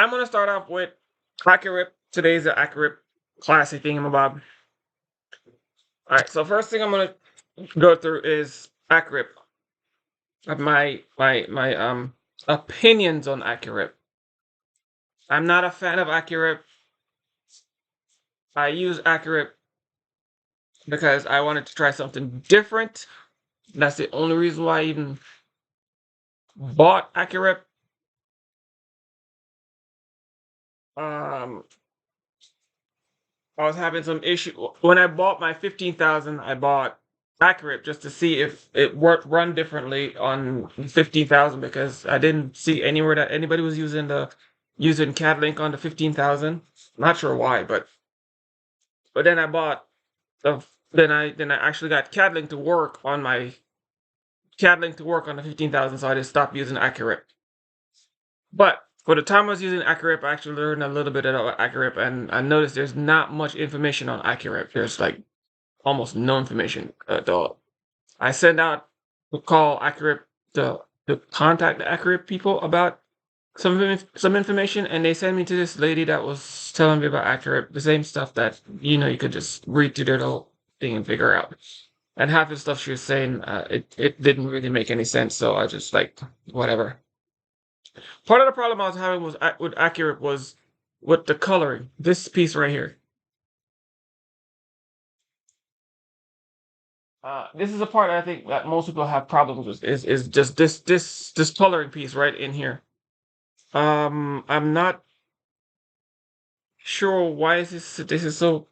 I'm gonna start off with AcroRip. Today's the AcroRip classic thingamabob. All right, so first thing I'm gonna go through is AcroRip. My opinions on AcroRip. I'm not a fan of AcroRip. I use AcroRip because I wanted to try something different. That's the only reason why I even bought AcroRip. Um, I was having some issue when I bought my 15,000. I bought AcroRip just to see if it worked run differently on 15,000 because I didn't see anywhere that anybody was using CAD-Link on the 15,000. Not sure why, but then I bought the then I actually got CAD-Link to work on my CAD-Link to work on the 15,000, so I just stopped using AcroRip. But for the time I was using AcroRip, I actually learned a little bit about AcroRip, and I noticed there's not much information on AcroRip. There's like almost no information at all. I sent out a call AcroRip to contact the AcroRip people about some information, and they sent me to this lady that was telling me about AcroRip, the same stuff that you could just read through their little thing and figure out. And half the stuff she was saying, it didn't really make any sense. So I just like whatever. Part of the problem I was having was with AcroRip was with the coloring. This piece right here. This is a part I think that most people have problems with is just this coloring piece right in here. I'm not sure why is this is so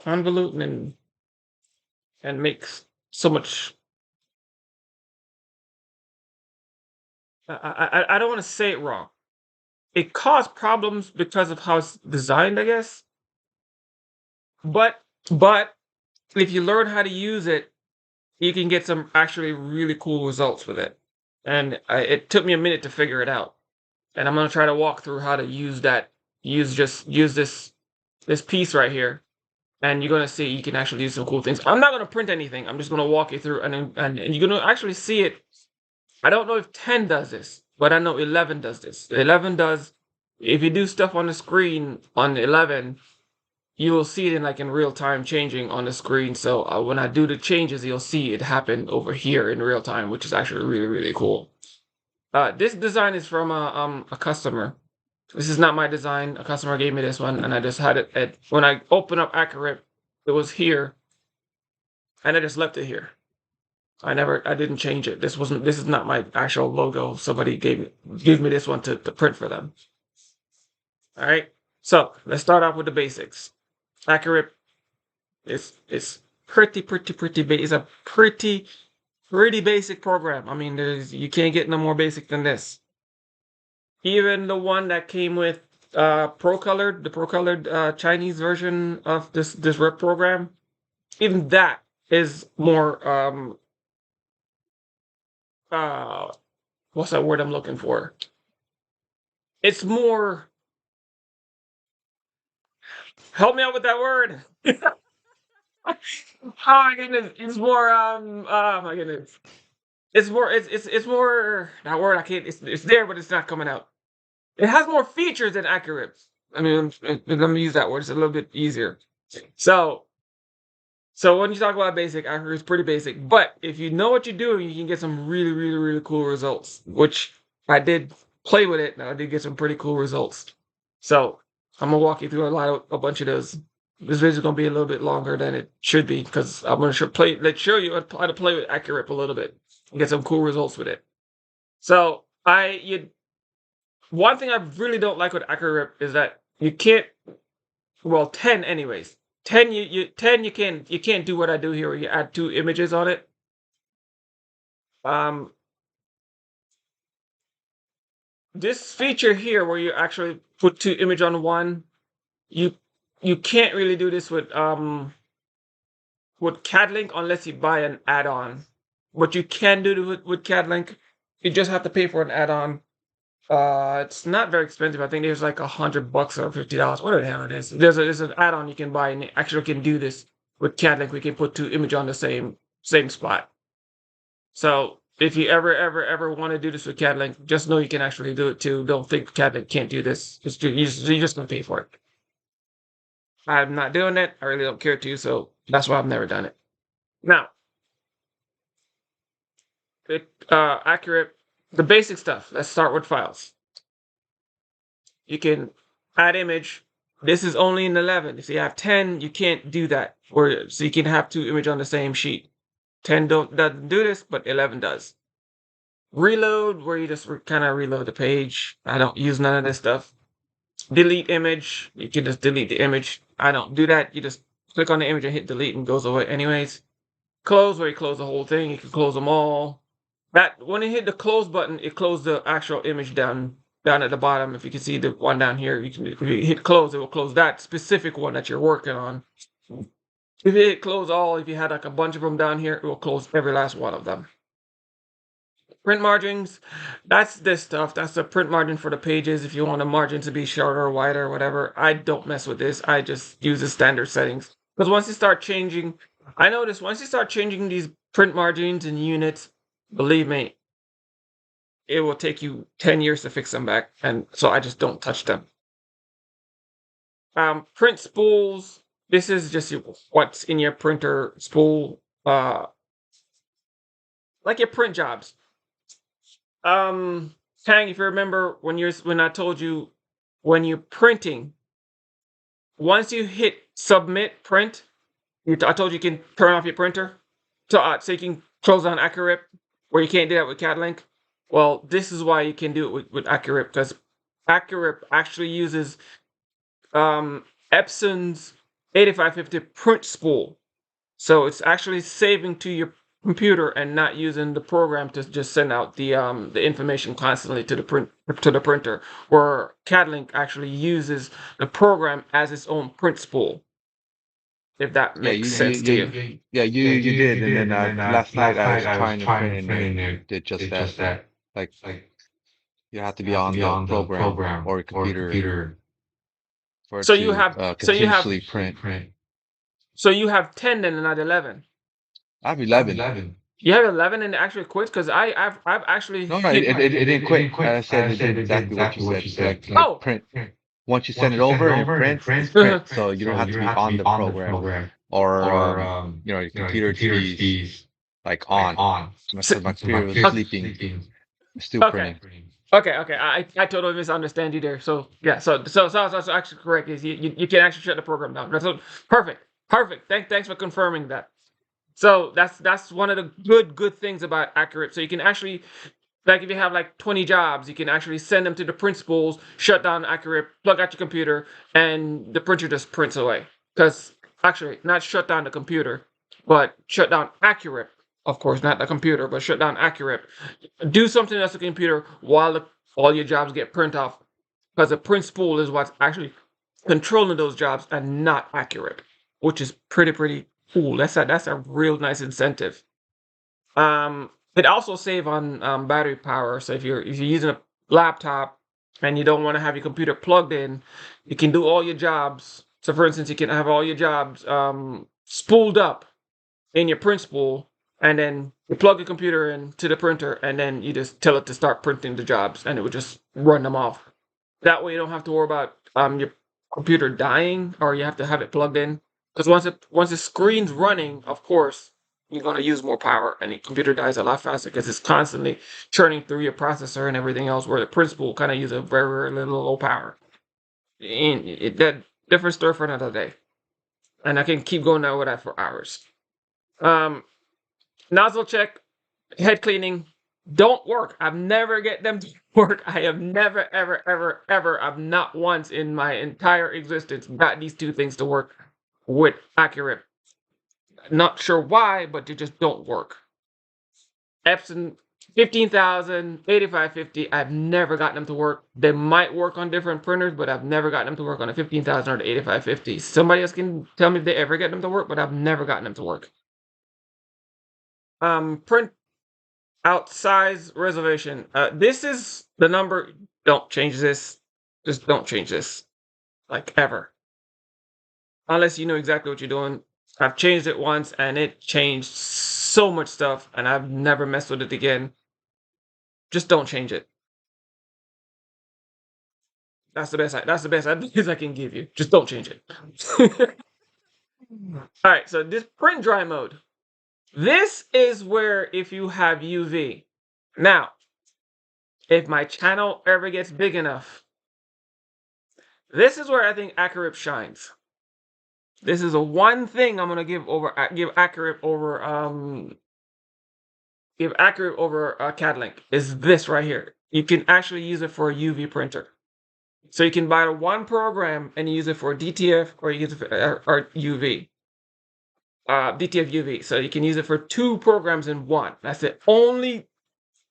convoluted and makes so much. I don't want to say it wrong. It caused problems because of how it's designed, I guess. But if you learn how to use it, you can get some actually really cool results with it. And it took me a minute to figure it out. And I'm gonna try to walk through how to use that. Use this piece right here, and you're gonna see you can actually do some cool things. I'm not gonna print anything. I'm just gonna walk you through, and you're gonna actually see it. I don't know if 10 does this, but I know 11 does this. 11 does. If you do stuff on the screen on 11, you will see it in real time changing on the screen. So when I do the changes, you'll see it happen over here in real time, which is actually really really cool. This design is from a customer. This is not my design. A customer gave me this one, and I just had it when I opened up AcroRip, it was here, and I just left it here. I didn't change it. This is not my actual logo. Somebody gave me this one to print for them. All right. So let's start off with the basics. AcroRip is pretty basic. It's a pretty basic program. I mean, you can't get no more basic than this. Even the one that came with the Pro Colored Chinese version of this rip program, even that is more what's that word I'm looking for? It's more. Help me out with that word. Oh my goodness! It's more. Oh my goodness! It's more. It's more. That word I can't. It's there, but it's not coming out. It has more features than AcroRip. I mean, let me use that word. It's a little bit easier. So, when you talk about basic, AcroRip is pretty basic. But if you know what you're doing, you can get some really, really, really cool results. Which I did play with it, and I did get some pretty cool results. So I'm gonna walk you through a bunch of those. This video is gonna be a little bit longer than it should be because I'm gonna show you how to play with AcroRip a little bit and get some cool results with it. So one thing I really don't like with AcroRip is that you can't. Well, 10 anyways. 10 you can't do what I do here where you add 2 images on it. This feature here where you actually put 2 images on one, you can't really do this with CAD-Link unless you buy an add-on. What you can do with CAD-Link, you just have to pay for an add-on. It's not very expensive. I think there's like $100 or $50. What the hell it is? There's an add-on you can buy and it actually can do this with CAD-Link. We can put 2 images on the same spot. So if you ever want to do this with CADLink, just know you can actually do it too. Don't think CADLink can't do this. You're just gonna pay for it. I'm not doing it. I really don't care to, so that's why I've never done it. Now, accurate, the basic stuff. Let's start with files. You can add image. This is only in 11. If you have 10, you can't do that. So you can have 2 images on the same sheet. 10 doesn't do this, but 11 does. Reload, where you just kind of reload the page. I don't use none of this stuff. Delete image, you can just delete the image. I don't do that. You just click on the image and hit delete and goes away anyways. Close, where you close the whole thing. You can close them all. That when you hit the close button, it closes the actual image down at the bottom. If you can see the one down here, if you hit close, it will close that specific one that you're working on. If you hit close all, if you had like a bunch of them down here, it will close every last one of them. Print margins, that's this stuff. That's the print margin for the pages. If you want the margin to be shorter or wider or whatever, I don't mess with this. I just use the standard settings. Because once you start changing, I noticed once you start changing these print margins and units, believe me, it will take you 10 years to fix them back. And so I just don't touch them. Print spools. This is just what's in your printer spool. Like your print jobs. Tang, if you remember when I told you when you're printing, once you hit submit print, I told you can turn off your printer, so you can close down AcroRip, where you can't do that with CADLink. Well, this is why you can do it with AcroRip, because AcroRip actually uses Epson's 8550 print spool, so it's actually saving to your computer and not using the program to just send out the information constantly to the printer, where CADLink actually uses the program as its own print spool. If that Yeah, makes sense to you. yeah, you did, and then last night I was trying to print and it did just that. Like you have to be on the program or computer for it So you to have continuously print. so you have 10 then and not 11. I have 11. You have 11 and it actually quit, because I've actually No, hit it didn't quit. I said it did exactly what you said. Like oh. print. Once you send it over and it prints, it's print. So you don't have to be on the program or your computer to be like on. Because my computer was sleeping, still printing. Okay, I totally misunderstand you there. So yeah, so actually correct. Is you can actually shut the program down. That's perfect. Thanks for confirming that. So that's one of the good things about AcroRip. So you can actually, like, if you have like 20 jobs, you can actually send them to the print spools, shut down AcroRip, plug out your computer, and the printer just prints away. Because actually, not shut down the computer, but shut down AcroRip. Of course, not the computer, but shut down AcroRip. Do something else to the computer while all your jobs get print off. Because the print spool is what's actually controlling those jobs and not AcroRip, which is pretty cool. That's a real nice incentive. It also save on battery power. So if you're using a laptop and you don't want to have your computer plugged in, you can do all your jobs. So for instance, you can have all your jobs spooled up in your print spool, and then you plug your computer into the printer, and then you just tell it to start printing the jobs, and it would just run them off. That way you don't have to worry about your computer dying, or you have to have it plugged in. Because once the screen's running, of course, you're going to use more power, and the computer dies a lot faster because it's constantly churning through your processor and everything else, where the print spool kind of uses very little low power. And that different story for another day. And I can keep going over that for hours. Nozzle check, head cleaning, don't work. I've never get them to work. I have never, ever, I've not once in my entire existence got these two things to work with AcroRip. Not sure why, but they just don't work. Epson 15,000, 8550, I've never gotten them to work. They might work on different printers, but I've never gotten them to work on a 15,000 or the 8550. Somebody else can tell me if they ever get them to work, but I've never gotten them to work. Print out size reservation. This is the number. Don't change this. Just don't change this. Like, ever. Unless you know exactly what you're doing. I've changed it once and it changed so much stuff, and I've never messed with it again. Just don't change it. That's the best. That's the best advice I can give you. Just don't change it. All right. So this print dry mode. This is where if you have UV. Now, if my channel ever gets big enough, this is where I think AcroRip shines. This is the one thing I'm gonna give AcroRip over CADLink is this right here. You can actually use it for a UV printer. So you can buy one program and use it for DTF or use it for or UV. DTF UV. So you can use it for 2 programs in one. That's the only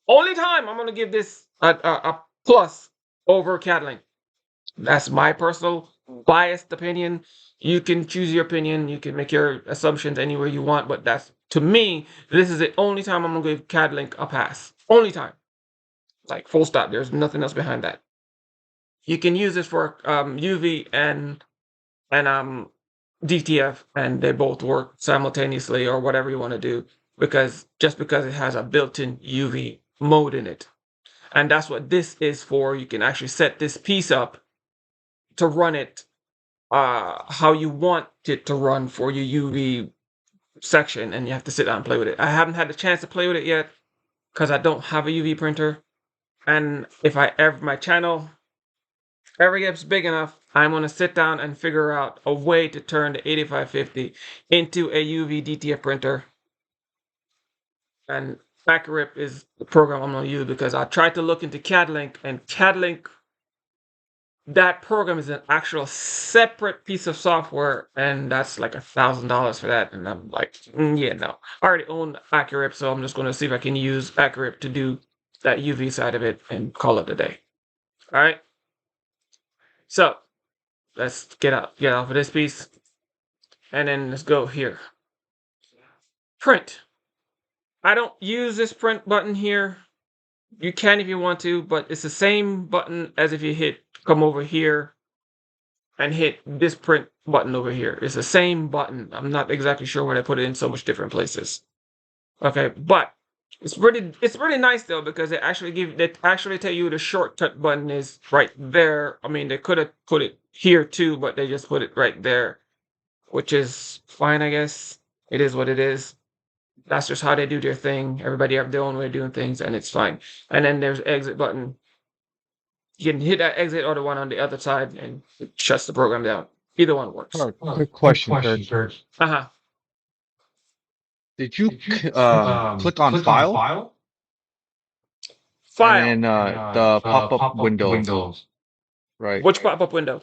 time I'm gonna give this a plus over CADLink. That's my personal biased opinion. You can choose your opinion. You can make your assumptions anywhere you want, but that's, to me, this is the only time I'm gonna give CADLink a pass. Only time. Like, full stop. There's nothing else behind that. You can use this for UV and DTF, and they both work simultaneously or whatever you want to do, because it has a built-in UV mode in it. And that's what this is for. You can actually set this piece up to run it how you want it to run for your UV section, and you have to sit down and play with it. I haven't had the chance to play with it yet because I don't have a UV printer. And if my channel ever gets big enough, I'm going to sit down and figure out a way to turn the 8550 into a UV DTF printer. And AcroRip is the program I'm going to use, because I tried to look into CADLink, and CADLink, that program is an actual separate piece of software, and that's like $1,000 for that. And I'm like, yeah, no. I already own AcroRip, so I'm just going to see if I can use AcroRip to do that UV side of it and call it a day. All right. So let's get off of this piece, and then let's go here. Print. I don't use this print button here. You can if you want to, but it's the same button as if you come over here and hit this print button over here. It's the same button. I'm not exactly sure why they put it in so much different places. Okay, but it's really nice though, because they actually tell you the shortcut button is right there. I mean, they could have put it here too, but they just put it right there, which is fine, I guess. It is what it is. That's just how they do their thing. Everybody have their own way of doing things, and it's fine. And then there's exit button. You can hit that exit or the one on the other side, and it shuts the program down. Either one works. Oh, quick question, Kurt. Uh-huh. Did you click on File? File. And then the pop-up window, right? Which pop-up window?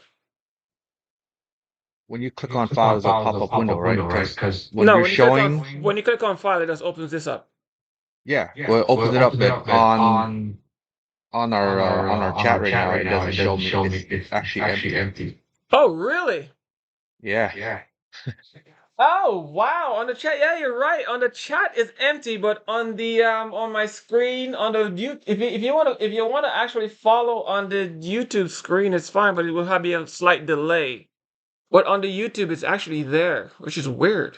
When you click on File, there's a pop-up window, right? Because when you're showing... when you click on File, it just opens this up. Yeah, well, it opens it up, but on our chat right now, it doesn't show me. It's actually empty. Oh, really? Yeah. Oh, wow. On the chat, yeah, you're right. On the chat is empty, but on the on my screen, on the if you want to actually follow on the YouTube screen, it's fine, but it will be a slight delay. But on the YouTube, it's actually there, which is weird.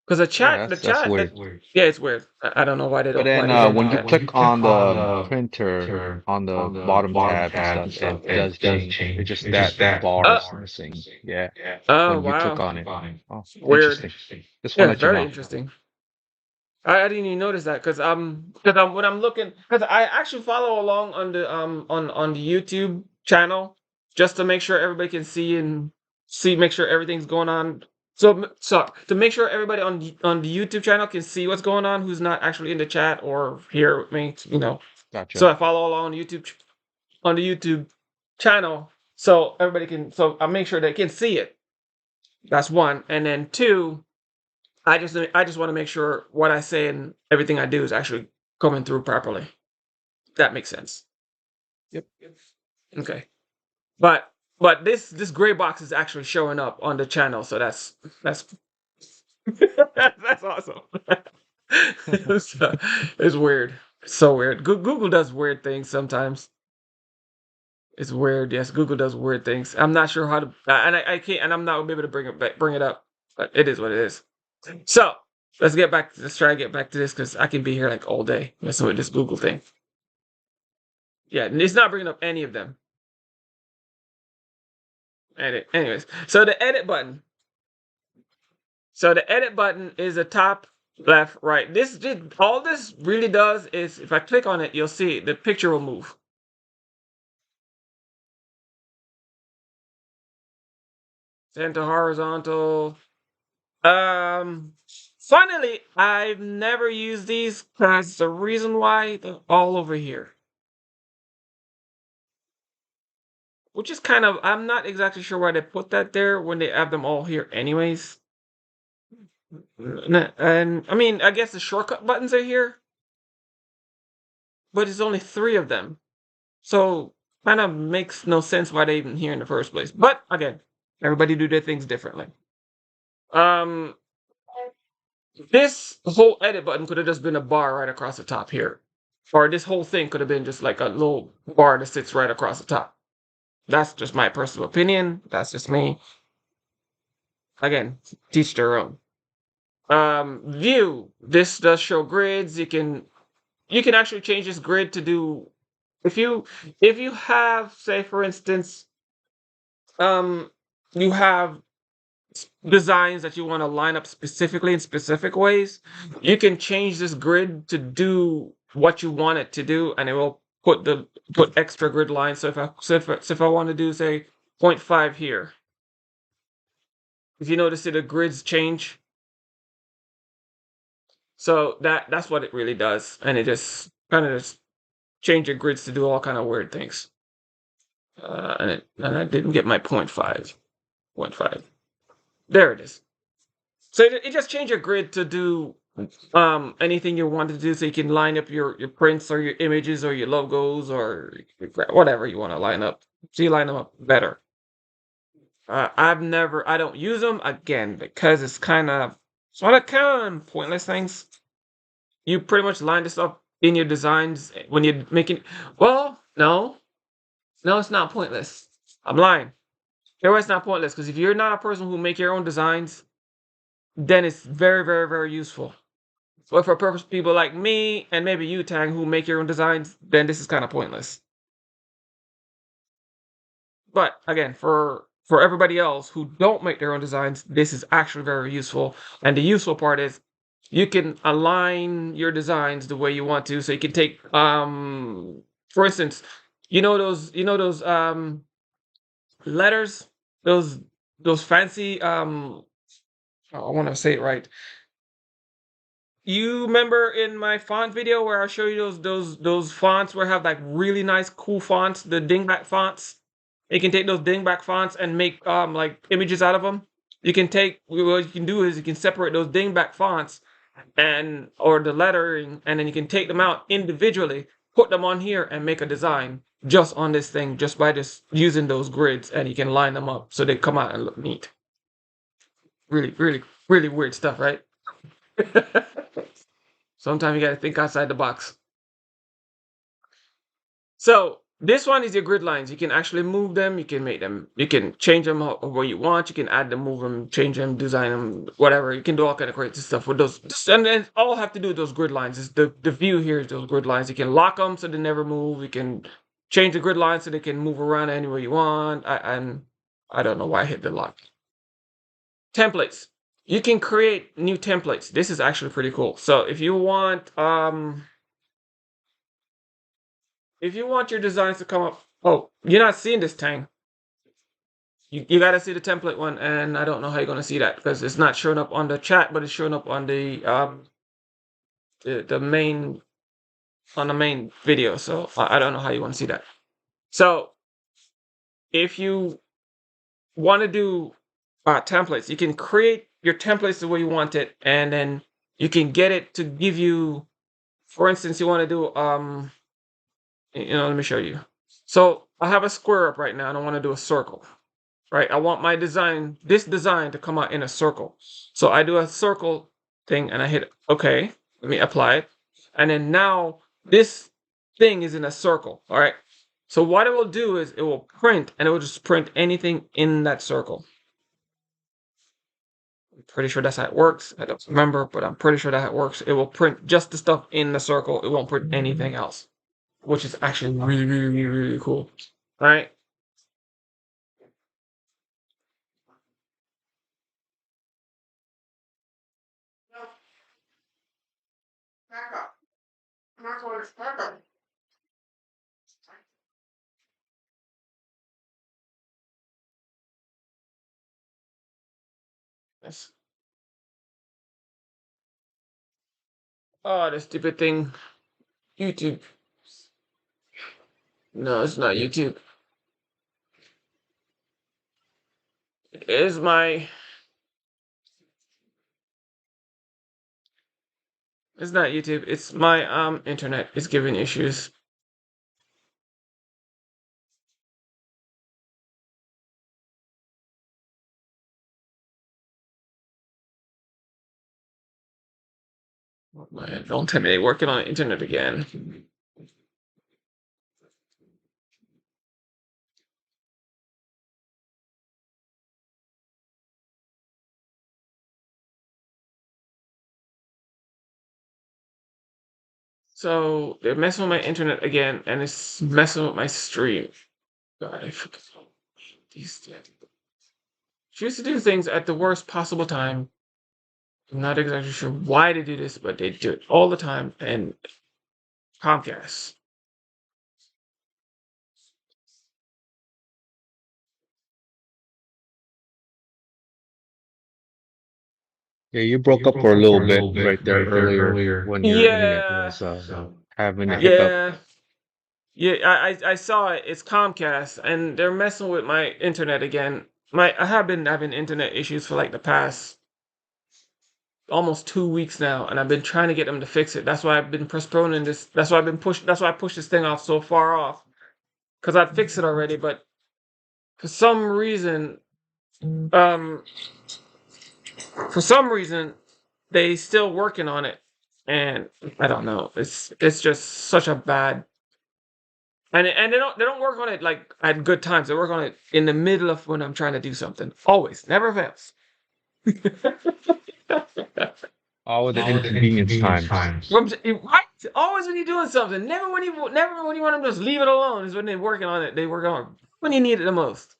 Because the chat, that's weird. Yeah, it's weird. I don't know why they don't. But then when you click on the printer on the bottom tab and stuff, it does change. It's just that bar is missing. Yeah. Oh, when you wow. click on it. Oh, weird. Interesting. Just want to let you know. Very interesting. I didn't even notice that, because when I'm looking, because I actually follow along on the on the YouTube channel just to make sure everybody can make sure everything's going on. So to make sure everybody on the YouTube channel can see what's going on, who's not actually in the chat or here with me, Gotcha. So I follow along on the YouTube channel, so everybody can. So I make sure they can see it. That's one, and then two, I just want to make sure what I say and everything I do is actually coming through properly. That makes sense. Yep. Okay, but this gray box is actually showing up on the channel, so that's that's awesome. It's weird. It's so weird. Google does weird things sometimes. It's weird. Yes, Google does weird things. I'm not sure how to, and I can't, and I'm not gonna be able to bring it up. But it is what it is. So Let's try to get back to this because I can be here like all day messing with this Google thing. Yeah, and it's not bringing up any of them. Edit. Anyways, so the edit button. So the edit button is the top, left, right. All this really does is if I click on it, you'll see the picture will move. Center horizontal. Finally, I've never used these because the reason why they're all over here. Which is kind of, I'm not exactly sure why they put that there when they have them all here anyways. And I mean, I guess the shortcut buttons are here, but it's only 3 of them. So kind of makes no sense why they're even here in the first place. But again, everybody do their things differently. Um, this whole edit button could have just been a bar right across the top here. Or this whole thing could have been just like a little bar that sits right across the top. That's just my personal opinion. That's just me. Again, teach their own. View. This does show grids. You can actually change this grid to do if you have, say for instance, um you have designs that you want to line up specifically in specific ways, you can change this grid to do what you want it to do, and it will put extra grid lines. So if I want to do say 0.5 here, if you notice the grids change. So that's what it really does, and it just kind of just change your grids to do all kind of weird things. And I didn't get my 0.5. 0.5. There it is. So it just changed your grid to do anything you want to do, so you can line up your prints or your images or your logos or whatever you want to line up. So you line them up better. I don't use them again because it's kind of pointless things. You pretty much line this up in your designs when you're making. Well, no, it's not pointless. I'm lying. Here's why it's not pointless, because if you're not a person who make your own designs, then it's very, very, very useful. But for people like me and maybe you, Tang, who make your own designs, then this is kind of pointless. But again, for everybody else who don't make their own designs, this is actually very useful. And the useful part is you can align your designs the way you want to. So you can take for instance, those letters, those fancy I want to say it right. You remember in my font video where I show you those fonts where I have like really nice cool fonts, the dingbat fonts. You can take those dingbat fonts and make like images out of them. What you can do is you can separate those dingbat fonts or the lettering, and then you can take them out individually, put them on here, and make a design just on this thing, just by just using those grids, and you can line them up so they come out and look neat. Really, really, really weird stuff, right? Sometimes you gotta think outside the box. So this one is your grid lines. You can actually move them. You can change them where you want. You can add them, move them, change them, design them, whatever. You can do all kind of crazy stuff with those. And then all have to do with those grid lines. Is the view here is those grid lines. You can lock them so they never move. You can change the grid lines so they can move around anywhere you want. I don't know why I hit the lock. Templates. You can create new templates. This is actually pretty cool. So if you want your designs to come up, oh, you're not seeing this, Tang. You got to see the template one, and I don't know how you're gonna see that because it's not showing up on the chat, but it's showing up on the main video. So I don't know how you want to see that. So if you want to do templates, you can create your templates the way you want it, and then you can get it to give you. For instance, you want to do let me show you. So I have a square up right now, and I want to do a circle. Right? I want this design to come out in a circle. So I do a circle thing and I hit OK. Let me apply it. And then now this thing is in a circle. All right. So what it will do is it will print, and it will just print anything in that circle. pretty sure that's how it works. I don't remember, but I'm pretty sure that's how it works. It will print just the stuff in the circle. It won't print anything else, which is actually really, really, really, really cool. All right. Back up. I'm not going to back up. Yes. Oh, this stupid thing. YouTube. No, it's not YouTube. It is my. It's not YouTube. It's my internet. It's giving issues. Oh, man, don't tell me they're working on the internet again. So they're messing with my internet again, and it's messing with my stream. God, I forget these. She used to do things at the worst possible time. I'm not exactly sure why they do this, but they do it all the time. And Comcast. Yeah, you broke up for a little bit right there earlier when your internet Yeah, was having a hiccup. yeah, yeah. I saw it. It's Comcast, and they're messing with my internet again. I have been having internet issues for like the past almost 2 weeks now, and I've been trying to get them to fix it. That's why I've been postponing this. That's why I've been pushing. That's why I pushed this thing off so far off, because I'd fixed it already. But for some reason, um, for some reason, they still working on it, and I don't know. It's just such a bad. And they don't work on it like at good times. They work on it in the middle of when I'm trying to do something. Always, never fails. All with the inconvenience times. Right? Always when you're doing something. Never when you want them to just leave it alone is when they're working on it. They work on it when you need it the most.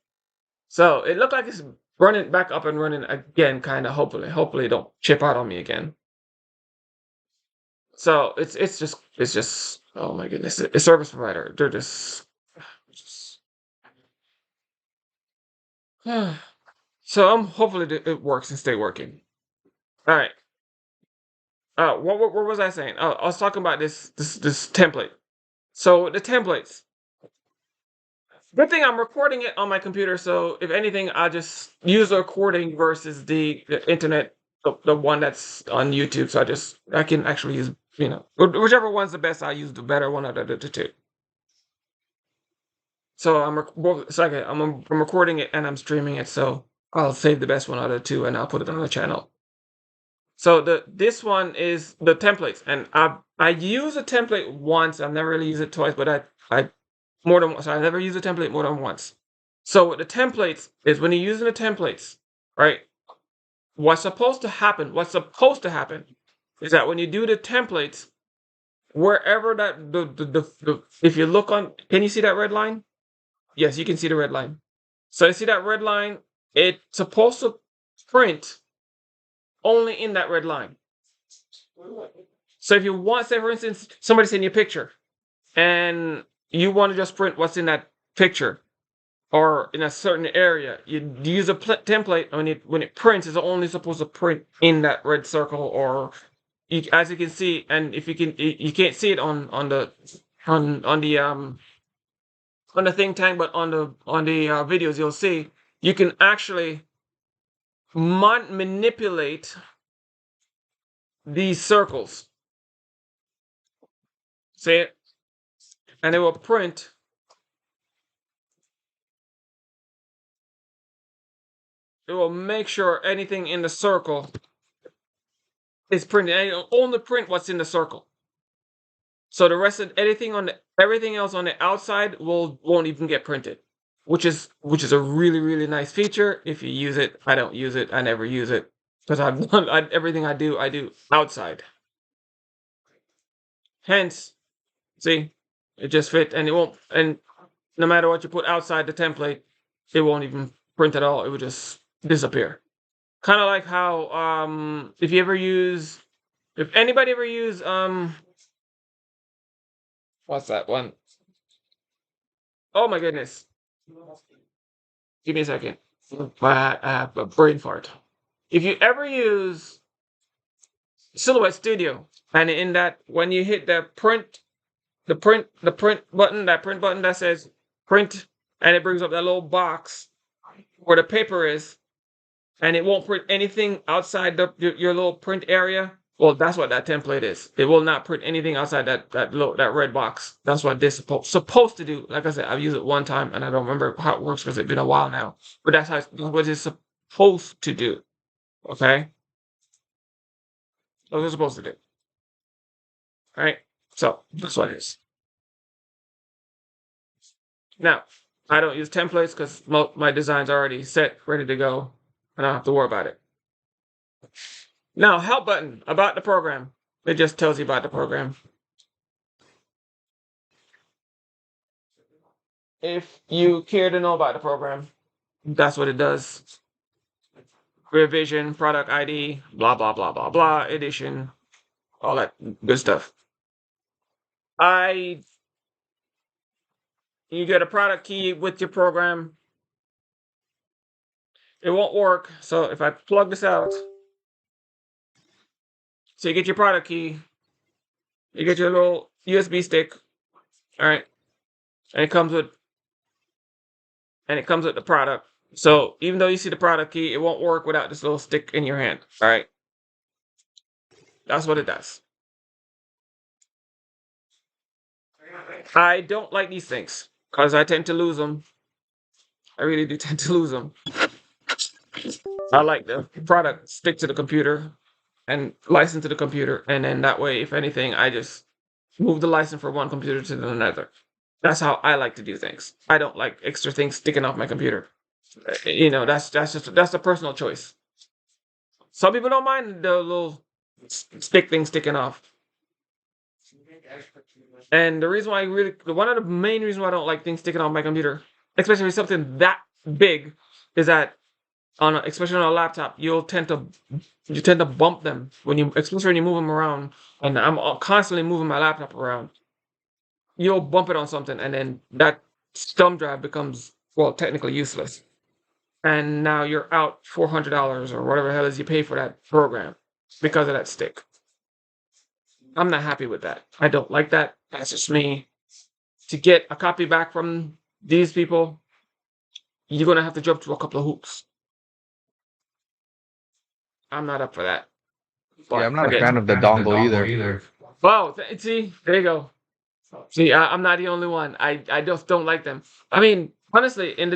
So it looked like it's running back up and running again, kind of. Hopefully, it don't chip out on me again. So it's just oh my goodness, a service provider. They're just so hopefully it works and stay working. All right. What was I saying? Oh, I was talking about this template. So the templates. Good thing I'm recording it on my computer, so if anything, I'll just use the recording versus the internet, the one that's on YouTube. So I can actually use, whichever one's the best, I'll use the better one out of the two. So I'm recording it and I'm streaming it, so I'll save the best one out of the two and I'll put it on the channel. So this one is the templates, and I use a template once. I've never really used it twice, but I more than once. I never used a template more than once. So with the templates is when you're using the templates, right? What's supposed to happen? What's supposed to happen is that when you do the templates, wherever that the if you look on, can you see that red line? Yes, you can see the red line. So you see that red line? It's supposed to print only in that red line. So if you want, say for instance, somebody send you a picture and you want to just print what's in that picture or in a certain area, you use a template. When it prints, it's only supposed to print in that red circle, or as you can see, and if you can't see it on the think tank, but on the videos you'll see you can actually manipulate these circles. See it? And it will print. It will make sure anything in the circle is printed. And it'll only print what's in the circle. So the rest of everything else on the outside won't even get printed. Which is a really, really nice feature. If you use it, I don't use it. I never use it. because I've done everything I do outside. Hence, see, it just fit, and it won't. And no matter what you put outside the template, it won't even print at all. It would just disappear. Kind of like how if anybody ever use what's that one? Oh my goodness. Give me a second. I have a brain fart. If you ever use Silhouette Studio, and in that when you hit the print button that says print, and it brings up that little box where the paper is, and it won't print anything outside your little print area. Well, that's what that template is. It will not print anything outside that red box. That's what this supposed to do. Like I said, I've used it one time and I don't remember how it works because it's been a while now. But that's what it's supposed to do. Okay, that's what it's supposed to do. All right, so that's what it is. Now, I don't use templates because my design's already set, ready to go, and I don't have to worry about it. Now, help button about the program. It just tells you about the program. If you care to know about the program, that's what it does. Revision, product ID, blah, blah, blah, blah, blah, edition, all that good stuff. You get a product key with your program. It won't work. So if I plug this out, so you get your product key, you get your little USB stick, all right, and it comes with the product. So even though you see the product key, it won't work without this little stick in your hand. All right, that's what it does. I don't like these things because I tend to lose them. I really do tend to lose them. I like the product stick to the computer and license to the computer, and then that way, if anything, I just move the license from one computer to another. That's how I like to do things. I don't like extra things sticking off my computer. That's a personal choice. Some people don't mind the little stick thing sticking off. And the reason why one of the main reasons why I don't like things sticking off my computer, especially something that big, is that especially on a laptop, you tend to bump them especially when you move them around. And I'm constantly moving my laptop around. You'll bump it on something, and then that thumb drive becomes, well, technically useless. And now you're out $400 or whatever the hell is you pay for that program because of that stick. I'm not happy with that. I don't like that. That's just me. To get a copy back from these people, you're gonna have to jump through a couple of hoops. I'm not up for that. But Yeah, I'm not a fan of the dongle either. Well, see, there you go. See, I'm not the only one. I just don't like them. I mean, honestly, in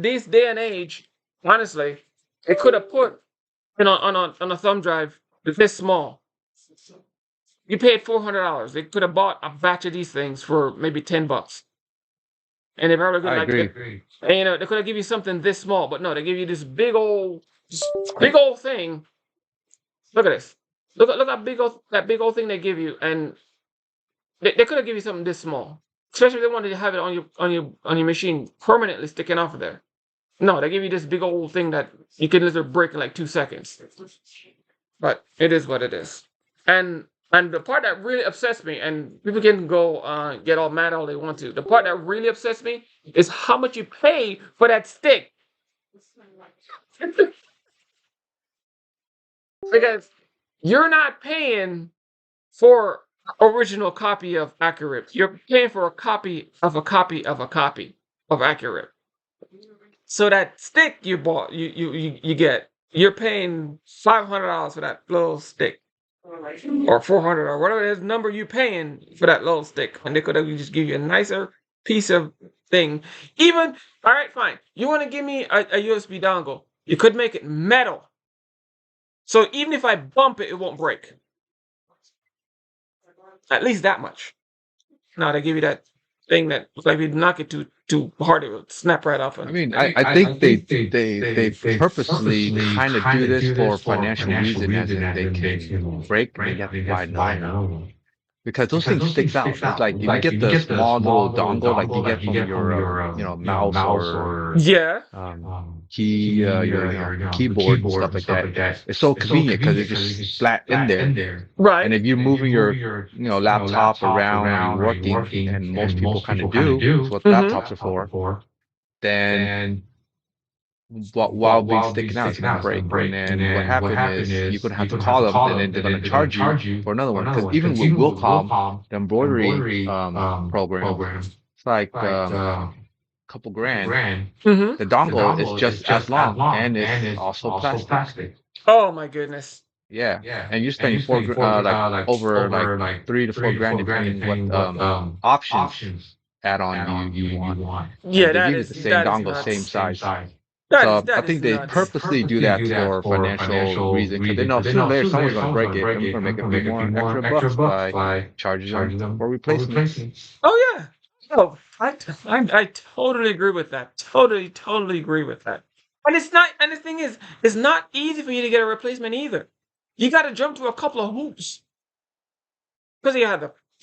this day and age, honestly, it could have put on a thumb drive this small. You paid $400. They could have bought a batch of these things for maybe $10, and they probably could I like, agree. and they could have give you something this small, but no, they give you this big old thing. Look at this. Look how big old thing they give you, and they could have given you something this small, especially if they wanted to have it on your machine permanently sticking off of there. No, they give you this big old thing that you can literally break in like 2 seconds. But it is what it is. And the part that really upsets me, and people can go get all mad all they want to. The part that really upsets me is how much you pay for that stick. Because you're not paying for original copy of AcroRip. You're paying for a copy of a copy of a copy of AcroRip. So that stick you bought, you get, you're paying $500 for that little stick, or 400 or whatever it is number you paying for that little stick, and they could have just give you a nicer piece of thing. Even all right, fine. You want to give me a USB dongle? You could make it metal, so even if I bump it, it won't break. At least that much. No, they give you that thing that like if you knock it too hard, it would snap right off. I And mean, I think they purposely kind of do this for financial reason, as in they can break and then you have to buy another one. Because those things sticks out. It's like if you get the small little dongle like you get from your mouse or yeah, your keyboard and stuff like that, it's so convenient because it's just flat in there. And right. if you're moving your laptop around or you're working, and most people kind of do, it's what Mm-hmm. laptops are for, then while being sticking out, it's gonna break. And then what happened is you're gonna have to call them, and then they're gonna charge you for another one. Because even with Wilcom, the embroidery program, it's like couple grand. Mm-hmm. The dongle is just as long, and it's also plastic. Oh my goodness. Yeah, and you're spending like over like 3 to 4 grand depending what options add-on you want, Yeah, and they give you the same that is dongle, same nuts. size. So I That is think they nuts. purposely do that for financial reason because they know sooner or later someone's going to break it, and we're going to make a few more extra bucks by charging them for replacements. Oh yeah. Oh, I totally agree with that. Totally agree with that. And it's not. And the thing is, it's not easy for you to get a replacement either. You got to jump through a couple of hoops because you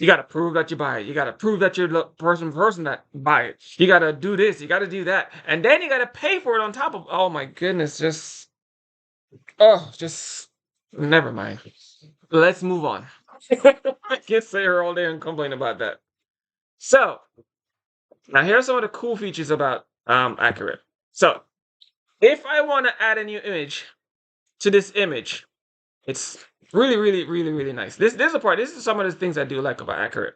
got to prove that you buy it. You got to prove that you're the person that buy it. You got to do this. You got to do that, and then you got to pay for it on top of. Oh my goodness! Just never mind. Let's move on. I can't sit here all day and complain about that. So now here's some of the cool features about AcroRip. So if I want to add a new image to this image, it's really nice. This is a part. This is some of the things I do like about AcroRip.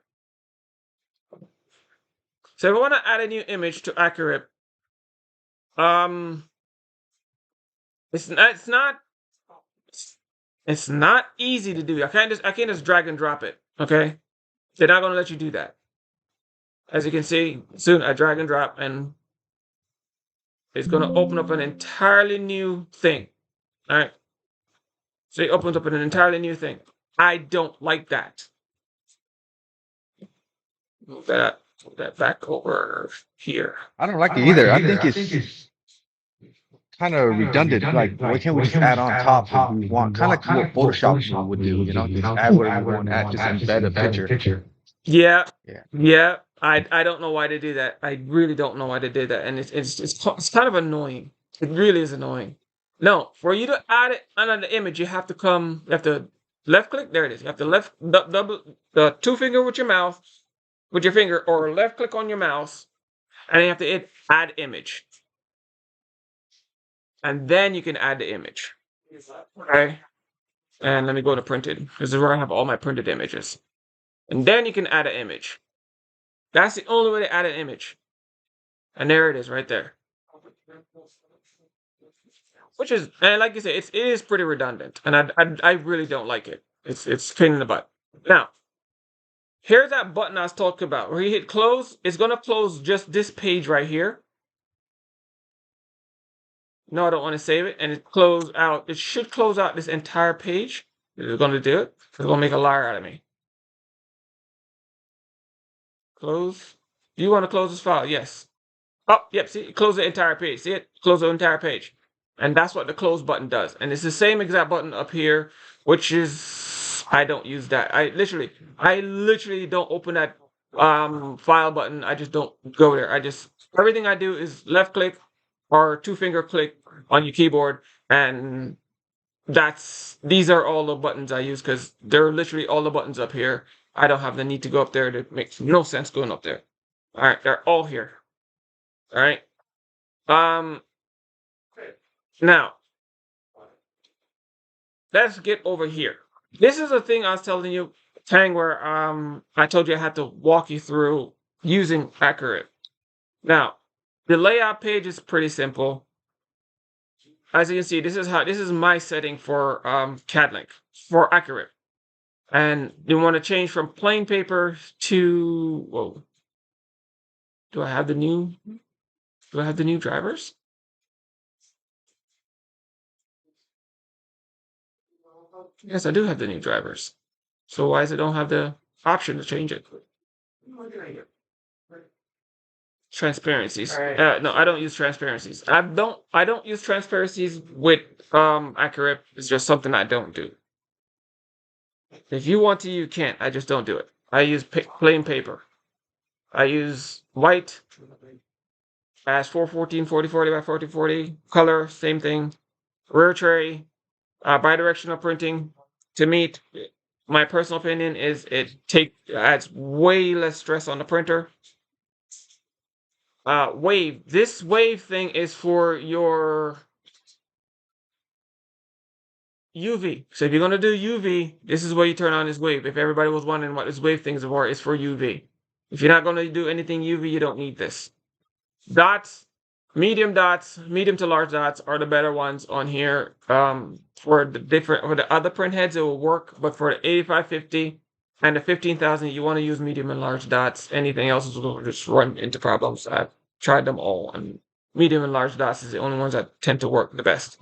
So if I want to add a new image to AcroRip, um, it's not easy to do. I can't just drag and drop it. Okay, they're not gonna let you do that. As you can see, soon I drag and drop, and it's gonna open up an entirely new thing. All right. So it opens up an entirely new thing. I don't like that. Move that back over here. I don't like it either. I think it's kind of redundant. Like, why can't we just add on top if we want? Kind of like what Photoshop would do, just add whatever you want, add, just embed a picture. Yeah. Yeah. Yeah. I don't know why they do that. I really don't know why they did that, and it's kind of annoying. It really is annoying. No, for you to add it under the image, you have to left click. There it is. You have to double the two finger with your finger, or left click on your mouse, and you have to hit add image, and then you can add the image. Okay. And let me go to printed. This is where I have all my printed images, and then you can add an image. That's the only way to add an image. And there it is right there. Which is, and like you said, it is pretty redundant. And I really don't like it. It's a pain in the butt. Now, here's that button I was talking about. Where you hit close, it's gonna close just this page right here. No, I don't want to save it. And it should close out this entire page. It's gonna do it. It's gonna make a liar out of me. Close. Do you want to close this file? Yes. Oh, yep. See, close the entire page. See it? Close the entire page. And that's what the close button does. And it's the same exact button up here, which is, I don't use that. I literally don't open that file button. I just don't go there. Everything I do is left click or two finger click on your keyboard. And these are all the buttons I use because they're literally all the buttons up here. I don't have the need to go up there. It makes no sense going up there. All right, they're all here. All right. Now, let's get over here. This is a thing I was telling you, Tang, where I told you I had to walk you through using AcroRip. Now, the layout page is pretty simple. As you can see, this is my setting for CADLink for AcroRip. And you want to change from plain paper to, whoa. Do I have the new drivers? Yes, I do have the new drivers. So why is it don't have the option to change it? transparencies. Right. No, I don't use transparencies. I don't use transparencies with AcroRip. It's just something I don't do. If you want to, you can't. I just don't do it. I use plain paper. I use white as 414 4040 by 4040 color, same thing. Rear tray, bidirectional printing. To me, my personal opinion is it adds way less stress on the printer. Wave. This wave thing is for your UV. So if you're gonna do UV, this is where you turn on this wave. If everybody was wondering what this wave thing is for, it's for UV. If you're not gonna do anything UV, you don't need this. Dots, medium to large dots are the better ones on here. For the other print heads, it will work, but for the 8550 and the 15,000, you want to use medium and large dots. Anything else will just run into problems. I've tried them all, and medium and large dots is the only ones that tend to work the best.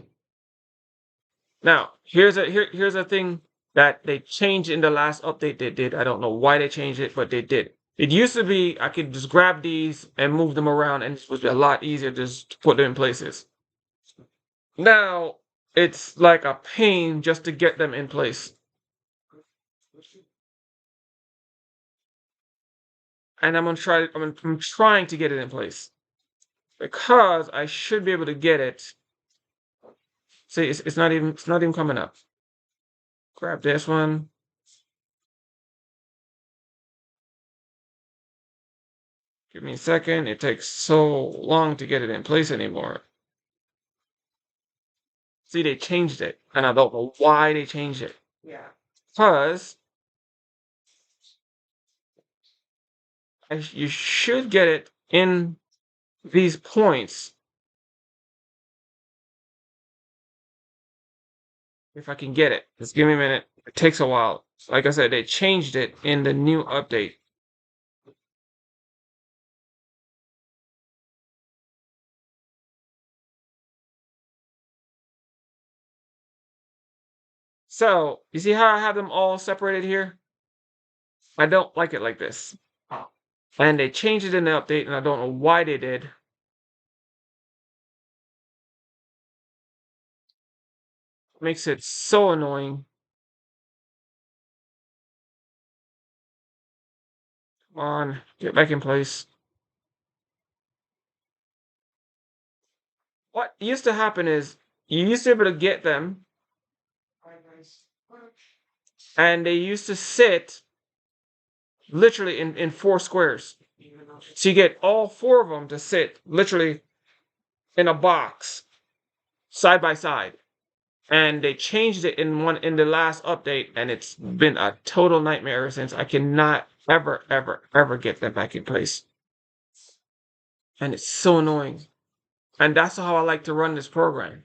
Now, here's a thing that they changed in the last update they did. I don't know why they changed it, but they did. It used to be I could just grab these and move them around, and it was a lot easier just to put them in places. Now, it's like a pain just to get them in place. And I'm trying to get it in place. Because I should be able to get it. See, it's not even coming up. Grab this one. Give me a second. It takes so long to get it in place anymore. See, they changed it, and I don't know why they changed it. Yeah. Because you should get it in these points. If I can get it. Just give me a minute. It takes a while. Like I said, they changed it in the new update. So, you see how I have them all separated here? I don't like it like this. And they changed it in the update, and I don't know why they did. Makes it so annoying. Come on, get back in place. What used to happen is you used to be able to get them, and they used to sit literally in 4 squares. So you get all 4 of them to sit literally in a box side by side. And they changed it in the last update, and it's been a total nightmare ever since. I cannot ever get them back in place. And it's so annoying. And that's how I like to run this program.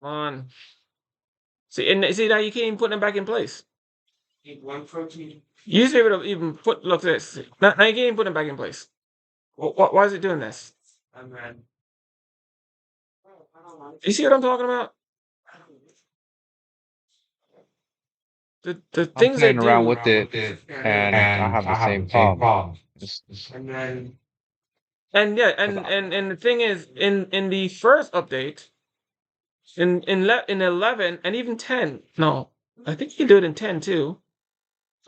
Come on. See now you can't even put them back in place. One protein. You used to be able to even look at this. Now you can't even put them back in place. Why is it doing this? And then. You see what I'm talking about? The I'm things they playing around do. with it, and I have the same problem. And then. And yeah, 'cause and the thing is, in the first update, in 11 and even 10, no, I think you can do it in 10 too.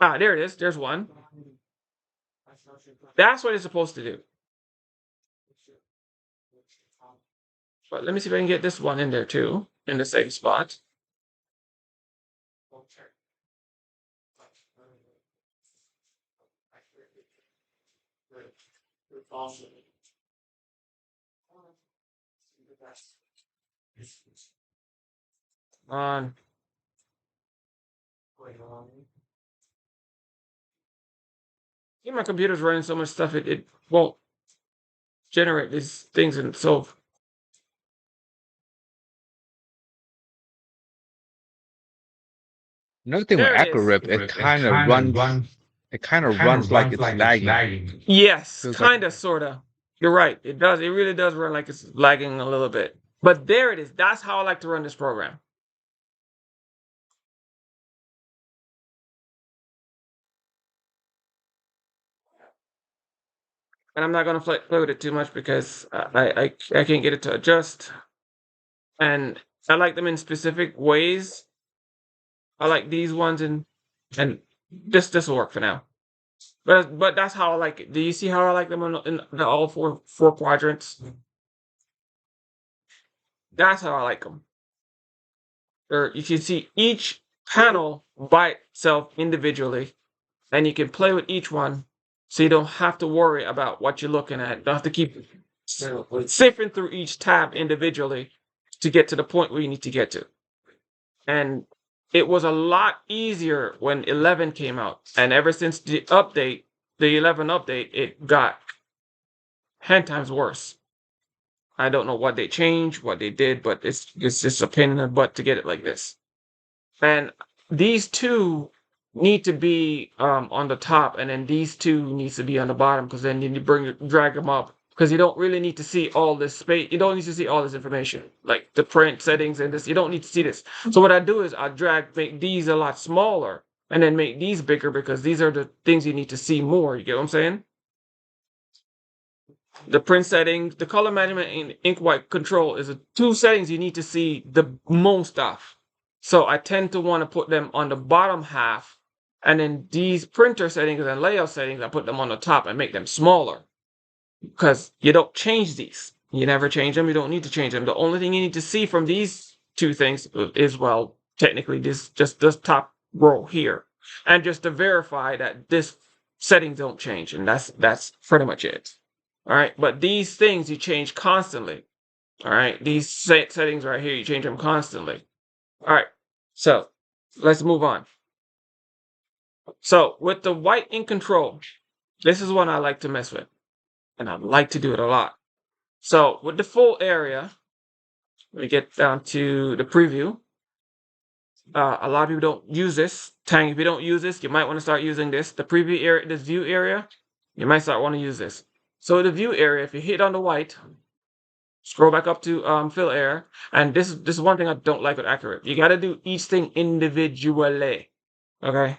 Ah, there it is. There's one. That's what it's supposed to do. But let me see if I can get this one in there too, in the same spot. On. See, my computer's running so much stuff it won't generate these things, and so Another thing with There it is. AcroRip, it kind of runs like it's lagging. Yes, Feels like, kind of, sort of. You're right. It does. It really does run like it's lagging a little bit. But there it is. That's how I like to run this program. And I'm not going to play with it too much because I can't get it to adjust. And I like them in specific ways. I like these ones and this will work for now. But that's how I like it. Do you see how I like them in all four quadrants? That's how I like them. Or you can see each panel by itself individually, and you can play with each one, so you don't have to worry about what you're looking at. You don't have to keep sifting through each tab individually to get to the point where you need to get to. And it was a lot easier when 11 came out, and ever since the 11 update, it got 10 times worse. I don't know what they changed, what they did, but it's just a pain in the butt to get it like this. And these two need to be on the top, and then these two needs to be on the bottom, because then you drag them up, because you don't really need to see all this space. You don't need to see all this information, like the print settings and this. You don't need to see this. So what I do is I make these a lot smaller, and then make these bigger, because these are the things you need to see more. You get what I'm saying? The print settings, the color management, and ink white control is the two settings you need to see the most of. So I tend to want to put them on the bottom half, and then these printer settings and layout settings, I put them on the top and make them smaller, because you don't change these. You never change them. You don't need to change them. The only thing you need to see from these two things is, well, technically just this top row here, and just to verify that this settings don't change, and that's pretty much it. All right, but these things you change constantly. All right, these settings right here, you change them constantly. All right, so let's move on. So with the white ink control, this is one I like to mess with, and I like to do it a lot. So with the full area, let me get down to the preview. A lot of people don't use this. Tang, if you don't use this, you might want to start using this. The preview area, this view area, you might start want to use this. So the view area, if you hit on the white, scroll back up to fill area, and this is one thing I don't like with AcroRip. You got to do each thing individually. Okay.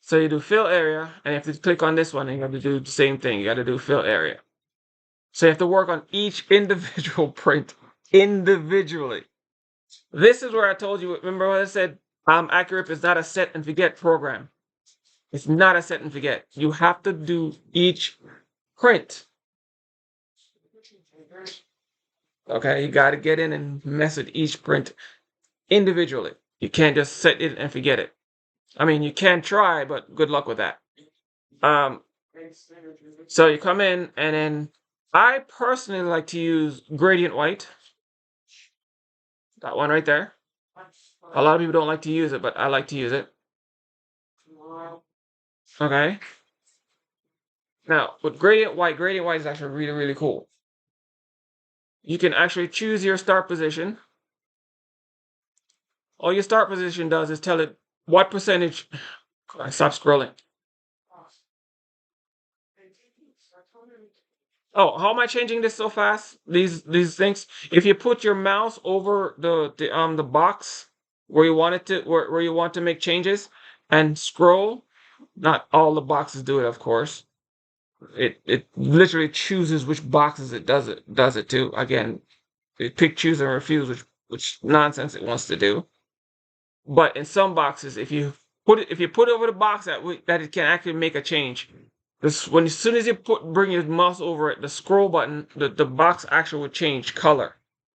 So you do fill area, and you have to click on this one, and you have to do the same thing. You got to do fill area. So you have to work on each individual print individually. This is where I told you. Remember what I said? AcroRip is not a set and forget program. It's not a set and forget. You have to do each print. Okay, you got to get in and mess with each print individually. You can't just set it and forget it. I mean, you can try, but good luck with that. So you come in, and then I personally like to use gradient white. That one right there. A lot of people don't like to use it, but I like to use it. Okay. Now, with gradient white is actually really, really cool. You can actually choose your start position. All your start position does is tell it what percentage. Stop scrolling. Oh, how am I changing this so fast? These things. If you put your mouse over the box where you want it to where you want to make changes and scroll, not all the boxes do it, of course. It literally chooses which boxes it does it to. Again, it pick, choose, and refuse which nonsense it wants to do. But in some boxes, if you put it over the box that it can actually make a change, as soon as you bring your mouse over it, the scroll button, the box actually would change color,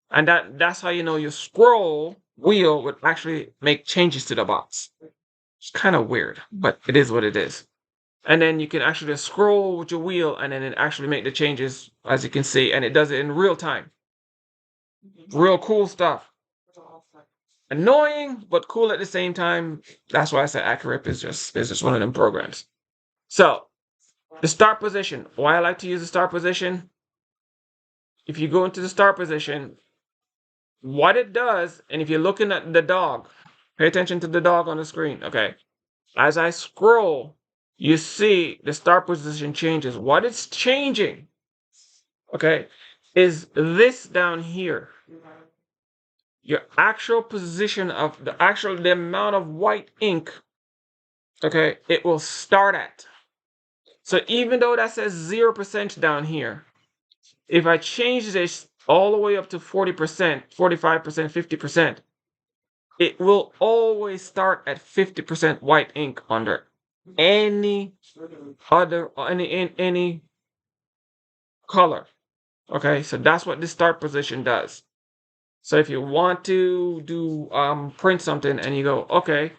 and that's how you know your scroll wheel would actually make changes to the box. It's kind of weird, but it is what it is. And then you can actually just scroll with your wheel, and then it actually make the changes, as you can see, and it does it in real time. Real cool stuff. Annoying, but cool at the same time. That's why I said AcroRip is just one of them programs. So the start position. Why I like to use the start position? If you go into the start position, what it does, and if you're looking at the dog, Pay attention to the dog on the screen. Okay. As I scroll, you see the start position changes. What is changing, okay, is this down here. Your actual position of the amount of white ink, okay, it will start at. So even though that says 0% down here, if I change this all the way up to 40%, 45%, 50%, it will always start at 50% white ink under any color. Okay, so that's what the start position does. So if you want to do print something and you go, okay,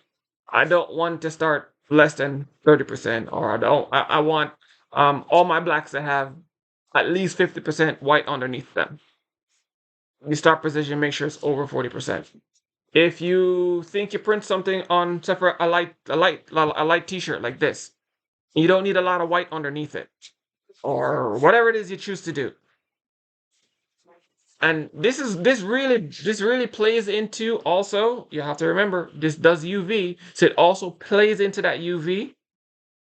I don't want to start less than 30%, or I want all my blacks to have at least 50% white underneath them. You start position, make sure it's over 40%. If you think you print something on, say for a light t-shirt like this, you don't need a lot of white underneath it, or whatever it is you choose to do. And this really plays into, also, you have to remember, this does UV, so it also plays into that UV.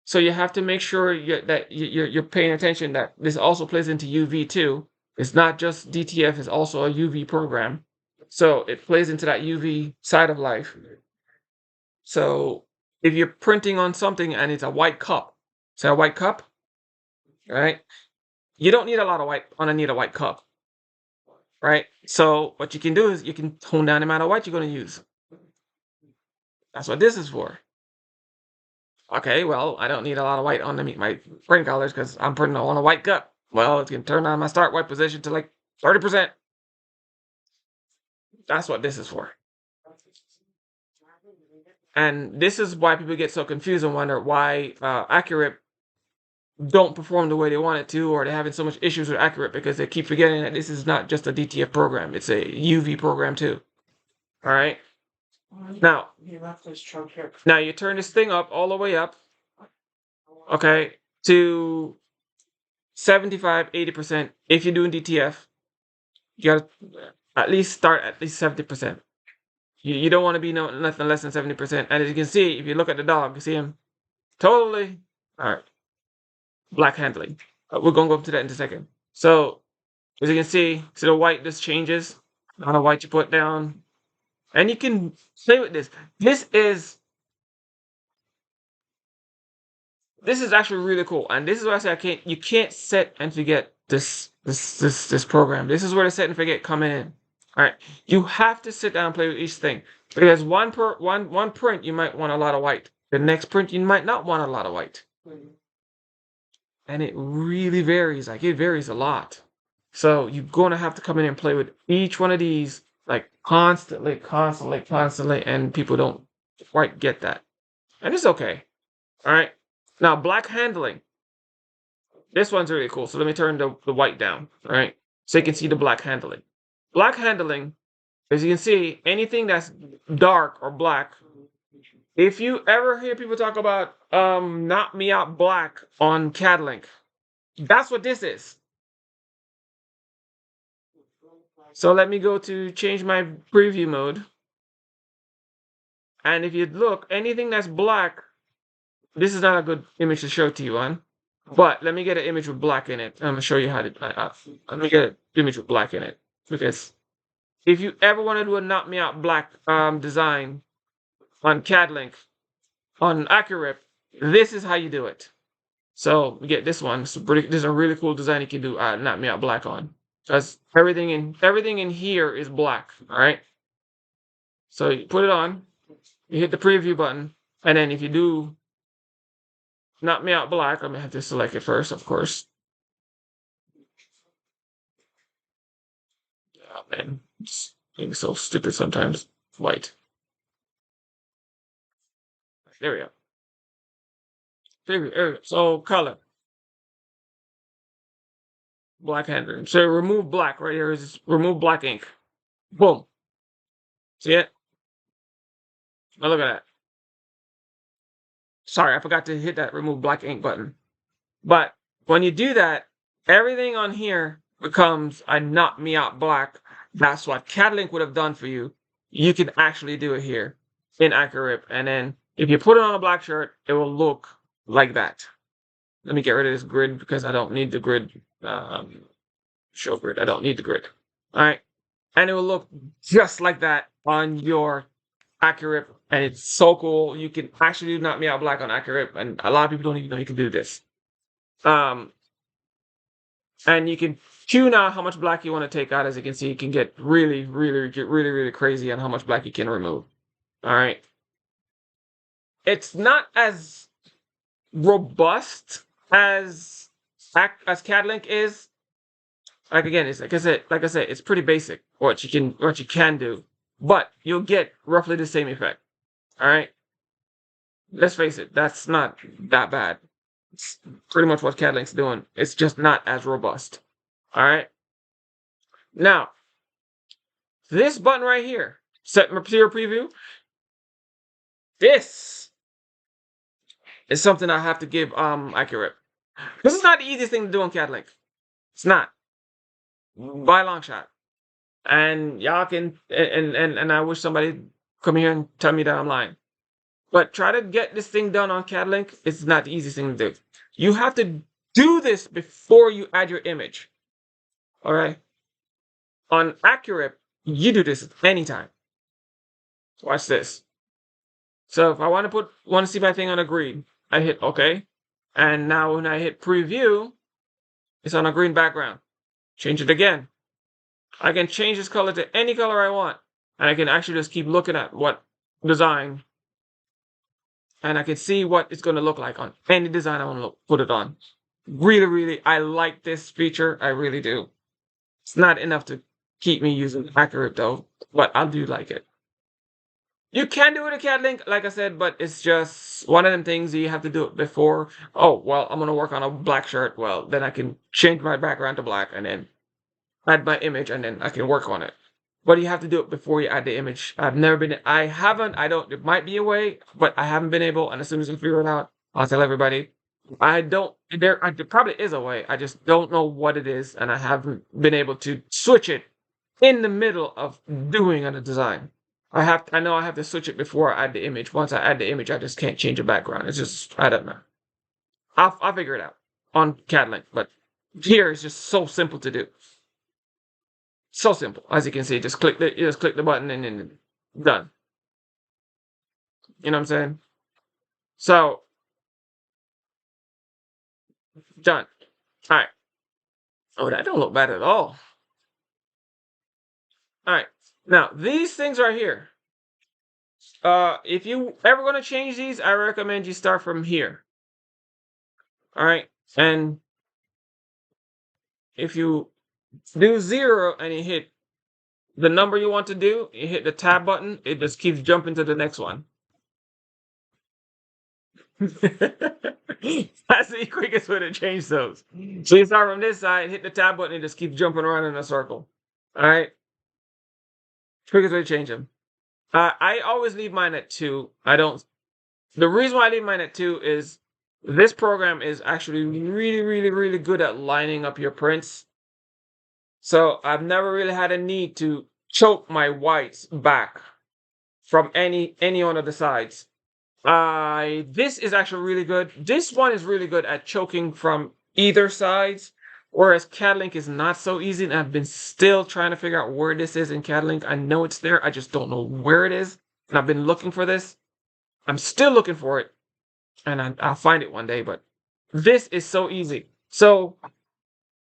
So you have to make sure that you're paying attention that this also plays into UV too. It's not just DTF, it's also a UV program. So it plays into that UV side of life. So if you're printing on something and it's a white cup, say a white cup, right? You don't need a lot of white underneath a white cup. Right? So what you can do is you can tone down the amount of white you're going to use. That's what this is for. Okay, well, I don't need a lot of white underneath my print colors because I'm putting on a white cup. Well, it can turn on my start white position to like 30%. That's what this is for. And this is why people get so confused and wonder why AcroRip don't perform the way they want it to, or they're having so much issues with AcroRip because they keep forgetting that this is not just a DTF program, it's a UV program too. All right. Now, now you turn this thing up all the way up, okay, to 75, 80%. If you're doing DTF, you gotta at least start at least 70%. You don't want to be nothing less than 70%. And as you can see, if you look at the dog, you see him totally, all right, black handling. We're going to go up to that in a second. So, as you can see the white just changes. The amount of white you put down. And you can play with this. This is actually really cool. And this is why I say you can't set and forget this program. This is where the set and forget come in. All right. You have to sit down and play with each thing. Because one print you might want a lot of white. The next print you might not want a lot of white. And it really varies. Like, it varies a lot. So you're going to have to come in and play with each one of these, like, constantly, and people don't quite get that. And it's okay. All right. Now, black handling. This one's really cool. So let me turn the white down. All right. So you can see the black handling. Black handling, as you can see, anything that's dark or black. If you ever hear people talk about knock me out black on CADLink, that's what this is. So let me go to change my preview mode. And if you look, anything that's black, this is not a good image to show to you on. But let me get an image with black in it. I'm going to show you how to, let me get an image with black in it. Because if you ever want to do a knock me out black design on CADLink, on AcroRip, this is how you do it. So we get this one. This is a really cool design you can do knock me out black on. Because everything in here is black. All right. So you put it on, you hit the preview button, and then if you do knock me out black, I'm gonna have to select it first, of course. Oh man, it's being so stupid sometimes. White. There we go. There we go. So color. Black handling. So remove black right here is remove black ink. Boom. See it? Now look at that. Sorry, I forgot to hit that remove black ink button. But when you do that, everything on here becomes a knock me out black. That's what CADLink would have done for you. You can actually do it here. in AcroRip, and then if you put it on a black shirt, it will look like that. Let me get rid of this grid because I don't need the grid. Show grid. I don't need the grid. All right, and it will look just like that on your AcroRip, and it's so cool. You can actually do Knock Me Out Black on AcroRip, and a lot of people don't even know you can do this. And you can tune out how much black you want to take out. As you can see, you can get really crazy on how much black you can remove. All right. It's not as robust as CADLink is. Like again, it's like I said, it's pretty basic what you can do, but you'll get roughly the same effect. All right. Let's face it, that's not that bad. It's pretty much what CADLink's doing. It's just not as robust. All right. Now, this button right here, set material preview. This is something I have to give AcroRip. This is not the easiest thing to do on CADLink. It's not, by a long shot. And y'all can and I wish somebody come here and tell me that I'm lying. But try to get this thing done on CADLink. It's not the easiest thing to do. You have to do this before you add your image. All right. On AcroRip, you do this anytime. Watch this. So if I want to see my thing on a green, I hit OK. And now when I hit preview, it's on a green background. Change it again. I can change this color to any color I want. And I can actually just keep looking at what design. And I can see what it's going to look like on any design I want to put it on. Really, I like this feature. I really do. It's not enough to keep me using AcroRip though, but I do like it. You can do it in CADLink, like I said, but it's just one of them things you have to do it before. Oh, well, I'm going to work on a black shirt. Well, then I can change my background to black and then add my image and then I can work on it. But you have to do it before you add the image. It might be a way, but I haven't been able, and as soon as I figure it out, I'll tell everybody. There probably is a way. I just don't know what it is, and I haven't been able to switch it in the middle of doing a design. I know I have to switch it before I add the image. Once I add the image, I just can't change the background. It's just, I don't know. I'll figure it out on CADLink, but here it's just so simple to do. So simple. As you can see, just click the button and then done. You know what I'm saying? So done. All right. Oh, that don't look bad at all. All right. Now, these things right here. If you ever want to change these, I recommend you start from here. All right. And if you do 0 and you hit the number you want to do, you hit the tab button, it just keeps jumping to the next one. That's the quickest way to change those. So you start from this side, hit the tab button, and just keep jumping around in a circle. All right. Quickest way to change them. I always leave mine at 2. The reason why I leave mine at 2 is this program is actually really good at lining up your prints. So I've never really had a need to choke my whites back from any one of the sides. This is actually really good. This one is really good at choking from either sides, whereas CADLink is not so easy, and I've been still trying to figure out where this is in CADLink. I know it's there, I just don't know where it is, and I've been looking for this. I'm still looking for it, and I'll find it one day, but this is so easy. So,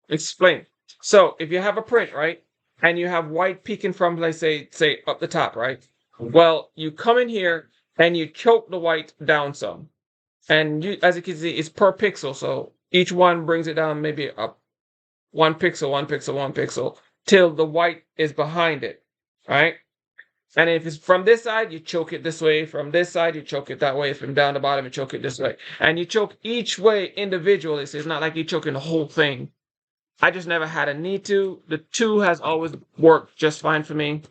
explain. So, if you have a print, right, and you have white peeking from, let's say up the top, right? Well, you come in here, and you choke the white down some. And as you can see, it's per pixel. So each one brings it down maybe up 1 pixel, 1 pixel, 1 pixel, till the white is behind it, right? And if it's from this side, you choke it this way. From this side, you choke it that way. From down the bottom, you choke it this way. And you choke each way individually. So it's not like you're choking the whole thing. I just never had a need to. The 2 has always worked just fine for me.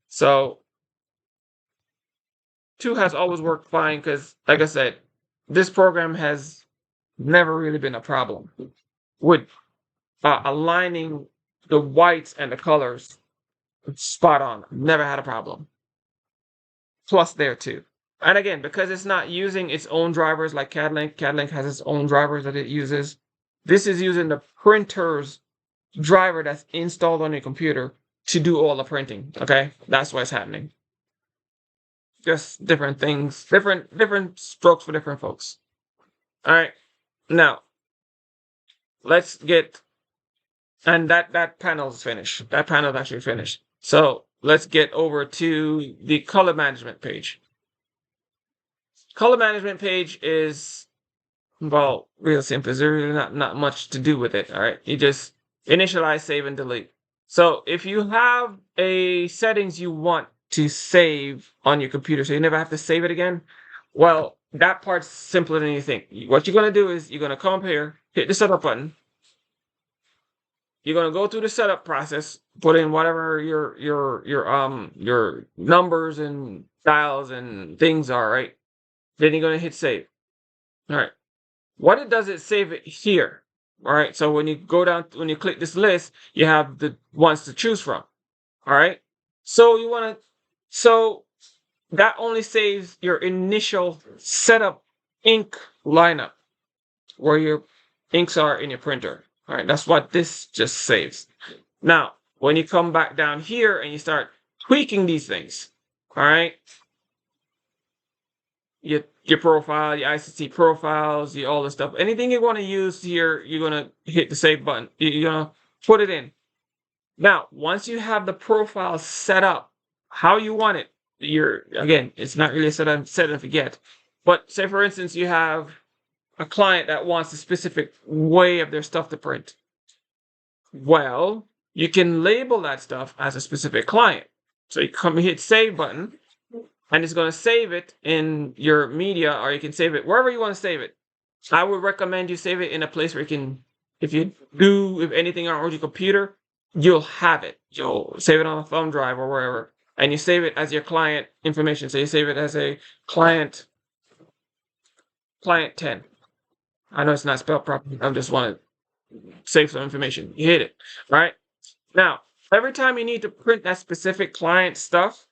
So 2 has always worked fine because, like I said, this program has never really been a problem with aligning the whites and the colors spot on. Never had a problem. plus there too. And again, because it's not using its own drivers like CAD-Link has its own drivers that it uses. This is using the printer's driver that's installed on your computer to do all the printing. Okay, that's what's happening. Just different things, different strokes for different folks. All right, now let's get, and that panel is finished. That panel is actually finished. So let's get over to the color management page. Color management page is, well, real simple. There's really not much to do with it. All right, you just initialize, save, and delete. So if you have a settings you want to save on your computer, so you never have to save it again, well, that part's simpler than you think. What you're gonna do is you're gonna come up here, hit the setup button. You're gonna go through the setup process, put in whatever your numbers and dials and things are, right? Then you're gonna hit save. All right. What it does is save it here. All right. So when you go down, when you click this list, you have the ones to choose from. All right. So that only saves your initial setup ink lineup where your inks are in your printer. All right. That's what this just saves. Now, when you come back down here and you start tweaking these things, all right, your profile, your ICC profiles, all this stuff. Anything you want to use here, you're gonna hit the save button. You're gonna put it in. Now, once you have the profile set up how you want it, again, it's not really set and forget. But say for instance, you have a client that wants a specific way of their stuff to print. Well, you can label that stuff as a specific client. So you come hit save button, and it's going to save it in your media, or you can save it wherever you want to save it. I would recommend you save it in a place where you can, if anything on your computer, you'll have it. You'll save it on a thumb drive or wherever, and you save it as your client information. So you save it as a client 10. I know it's not spelled properly. I just want to save some information. You hit it. All right. Now, every time you need to print that specific client stuff,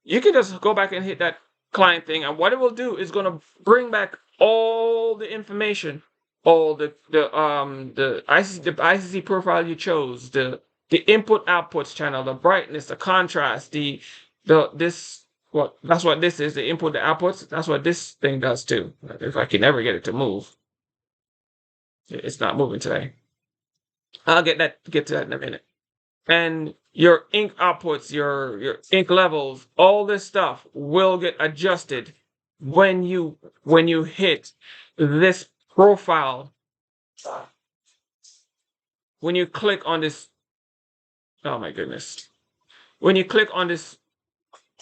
you can just go back and hit that client thing, and what it will do is going to bring back all the information, all the ICC profile you chose, the input outputs channel, the brightness, the contrast, that's what this is, the input, the outputs. That's what this thing does too. If I can ever get it to move, it's not moving today. I'll get to that in a minute. And your ink outputs, your ink levels, all this stuff will get adjusted when you hit this profile. When you click on this, oh my goodness. When you click on this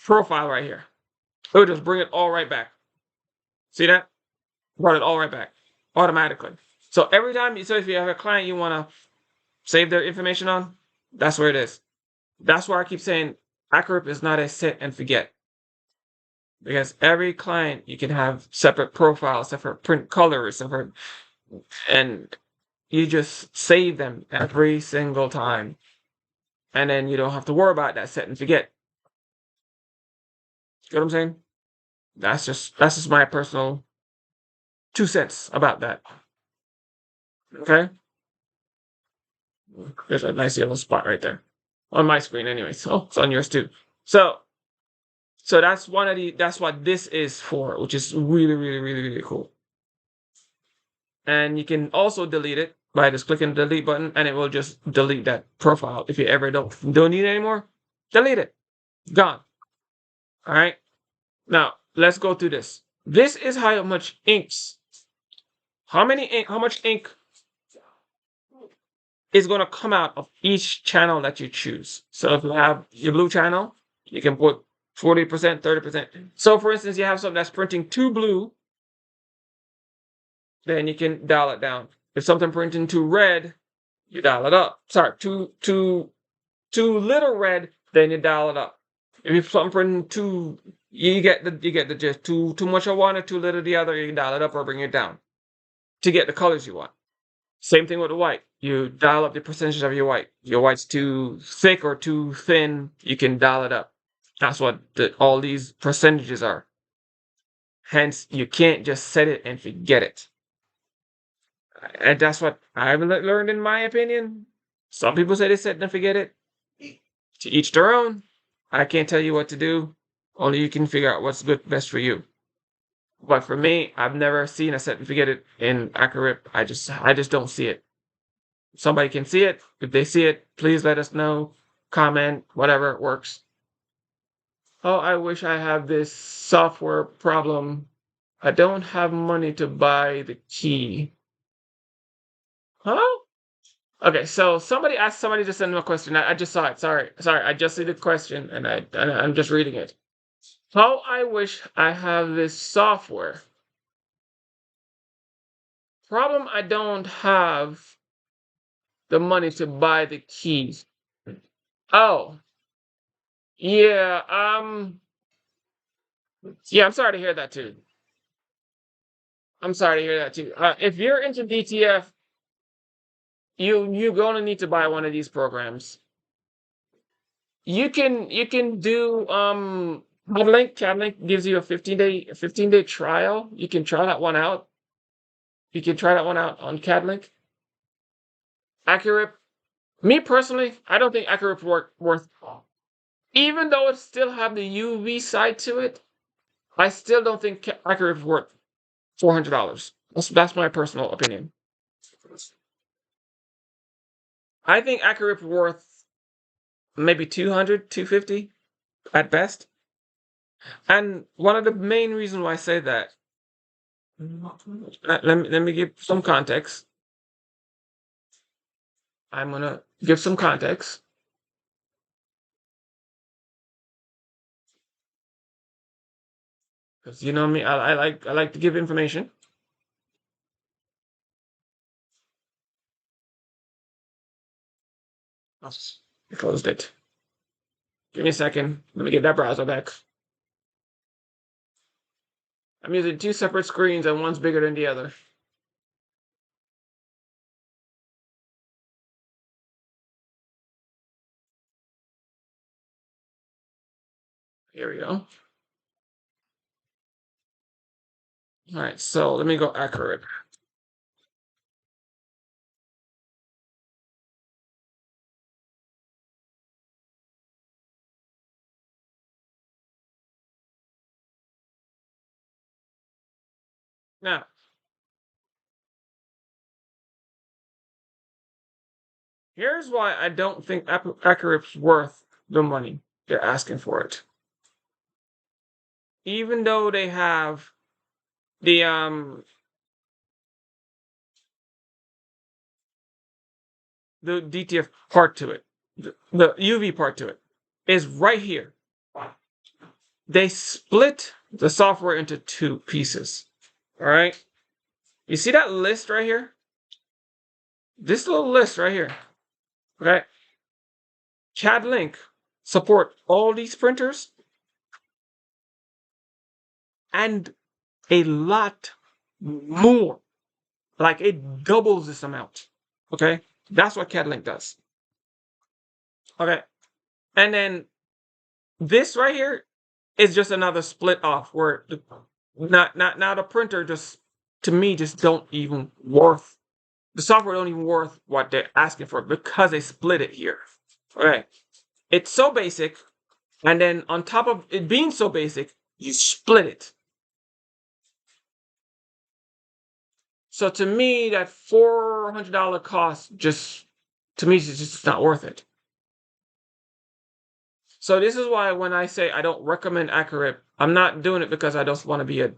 profile right here, it'll just bring it all right back. See that? Brought it all right back automatically. So every time, so if you have a client you want to save their information on, that's where it is. That's why I keep saying AcroRip is not a set and forget. Because every client, you can have separate profiles, separate print colors, and you just save them every single time. And then you don't have to worry about that set and forget. You know what I'm saying? That's just my personal 2 cents about that. Okay? There's a nice yellow spot right there on my screen anyway. So it's on yours too. So that's that's what this is for, which is really, really, really, really cool. And you can also delete it by just clicking the delete button, and it will just delete that profile. If you ever don't need it anymore, delete it. Gone. All right. Now let's go through this. This is how much inks. How much ink is going to come out of each channel that you choose. So if you have your blue channel, you can put 40%, 30%. So for instance, you have something that's printing 2 blue, then you can dial it down. If something printing 2 red, you dial it up. Sorry, too little red, then you dial it up. If something printing 2, you get the gist. Too much of one or too little of the other, you can dial it up or bring it down to get the colors you want. Same thing with the white. You dial up the percentage of your white. Your white's too thick or too thin, you can dial it up. That's what all these percentages are. Hence, you can't just set it and forget it. And that's what I've learned, in my opinion. Some people say they set it and forget it. To each their own. I can't tell you what to do. Only you can figure out what's best for you. But for me, I've never seen a set and forget it in AcroRip. I just don't see it. Somebody can see it. If they see it, please let us know. Comment, whatever works. Oh, I wish I have this software problem. I don't have money to buy the key. Huh? Okay, so somebody asked somebody to send me a question. I just saw it. Sorry. I just see the question and I'm just reading it. How I wish I have this software. Problem, I don't have the money to buy the keys. Oh, yeah, yeah, I'm sorry to hear that too. I'm sorry to hear that too. If you're into DTF, you're gonna need to buy one of these programs. You can do CADLink gives you a 15-day trial. You can try that one out. You can try that one out on CADLink. AcroRip. Me personally, I don't think AcroRip worth, even though it still have the UV side to it. I still don't think AcroRip is worth $400. That's my personal opinion. I think AcroRip is worth maybe 200, 250 at best. And one of the main reasons why I say that, let me give some context. I'm gonna give some context. Because you know me, I like to give information. I closed it. Give me a second. Let me get that browser back. I'm using two separate screens and one's bigger than the other. Here we go. All right, so let me go AcroRip. Now, here's why I don't think AcroRip's worth the money they're asking for it. Even though they have the DTF part to it, the UV part to it, is right here. They split the software into two pieces. All right. You see that list right here? This little list right here. Okay. CADLink support all these printers and a lot more. Like it doubles this amount. Okay. That's what CADLink does. Okay. And then this right here is just another split off where not now the printer just, to me, just don't even worth, the software don't even worth what they're asking for because they split it here. Okay. It's so basic, and then on top of it being so basic, you split it. So to me, that $400 cost just, to me, is just not worth it. So this is why when I say I don't recommend AcroRip, I'm not doing it because I just want to be a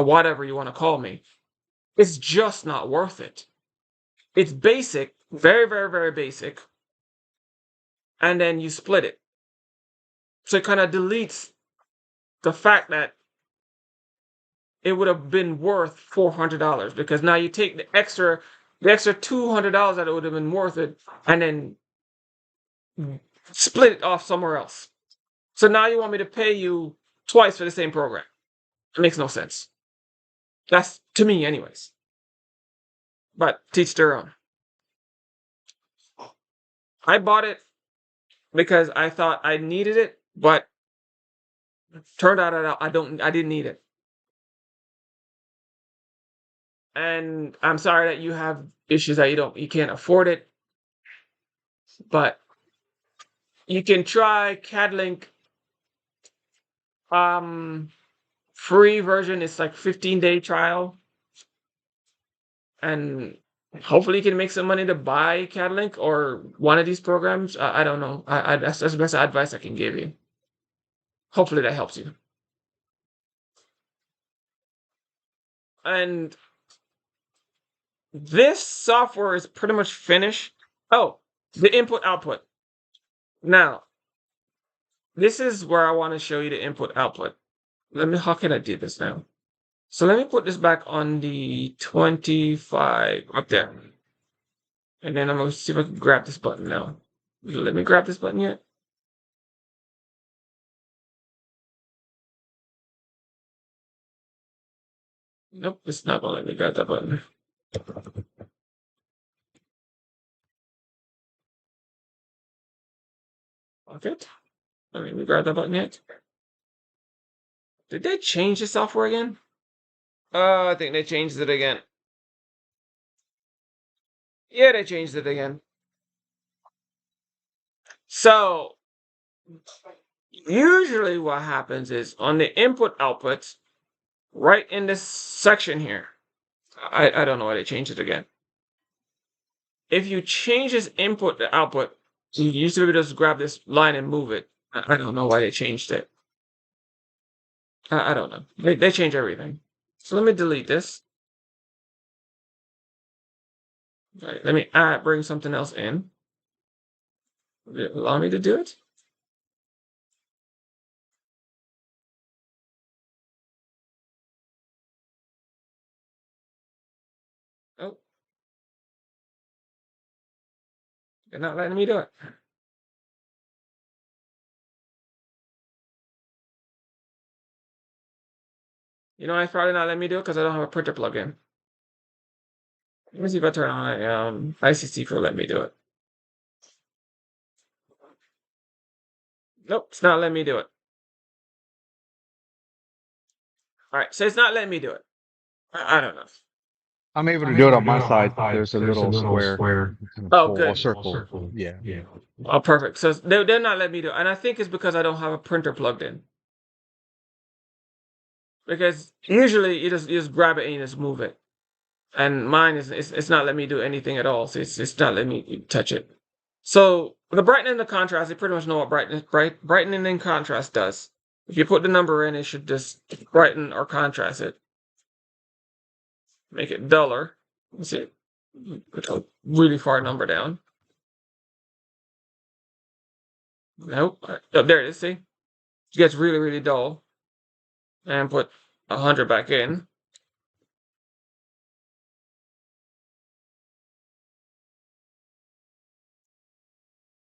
whatever you want to call me. It's just not worth it. It's basic, very, very, very basic, and then you split it. So it kind of deletes the fact that it would have been worth $400 because now you take the extra $200 that it would have been worth it, and then split it off somewhere else. So now you want me to pay you twice for the same program. It makes no sense. That's to me, anyways. But teach their own. I bought it because I thought I needed it, but turned out I didn't need it. And I'm sorry that you have issues that you can't afford it, but you can try CADLink. Free version is like 15-day trial, and hopefully you can make some money to buy CADLink or one of these programs. I don't know. That's the best advice I can give you. Hopefully that helps you. And this software is pretty much finished. Oh, the input output. Now, this is where I want to show you the input output. How can I do this now? So let me put this back on the 25 up there. And then I'm going to see if I can grab this button now. Let me grab this button yet. Nope, it's not going to let me grab that button. Okay. Let me grab that button yet. Did they change the software again? I think they changed it again. Yeah, they changed it again. So, usually what happens is on the input outputs, right in this section here, I don't know why they changed it again. If you change this input to output, you used to be able to just grab this line and move it. I don't know why they changed it. I don't know. They change everything. So let me delete this. All right, let me bring something else in. Will it allow me to do it? Oh, they're not letting me do it. You know, it's probably not letting me do it because I don't have a printer plug-in. Let me see if I turn on ICC for let me do it. Nope, it's not letting me do it. All right, so it's not letting me do it. I don't know. I'm able to do it on my side. There's a little square, kind of Oh, full, good. circle. Yeah. Oh, perfect. So they're not letting me do it. And I think it's because I don't have a printer plugged in. Because usually you just grab it and you just move it. And mine is it's not letting me do anything at all. So it's not letting me touch it. So the brightening and the contrast, you pretty much know what brightening and contrast does. If you put the number in, it should just brighten or contrast it. Make it duller. Let's see. Put a really far number down. Nope. Oh, there it is. See? It gets really, really dull. And put 100 back in.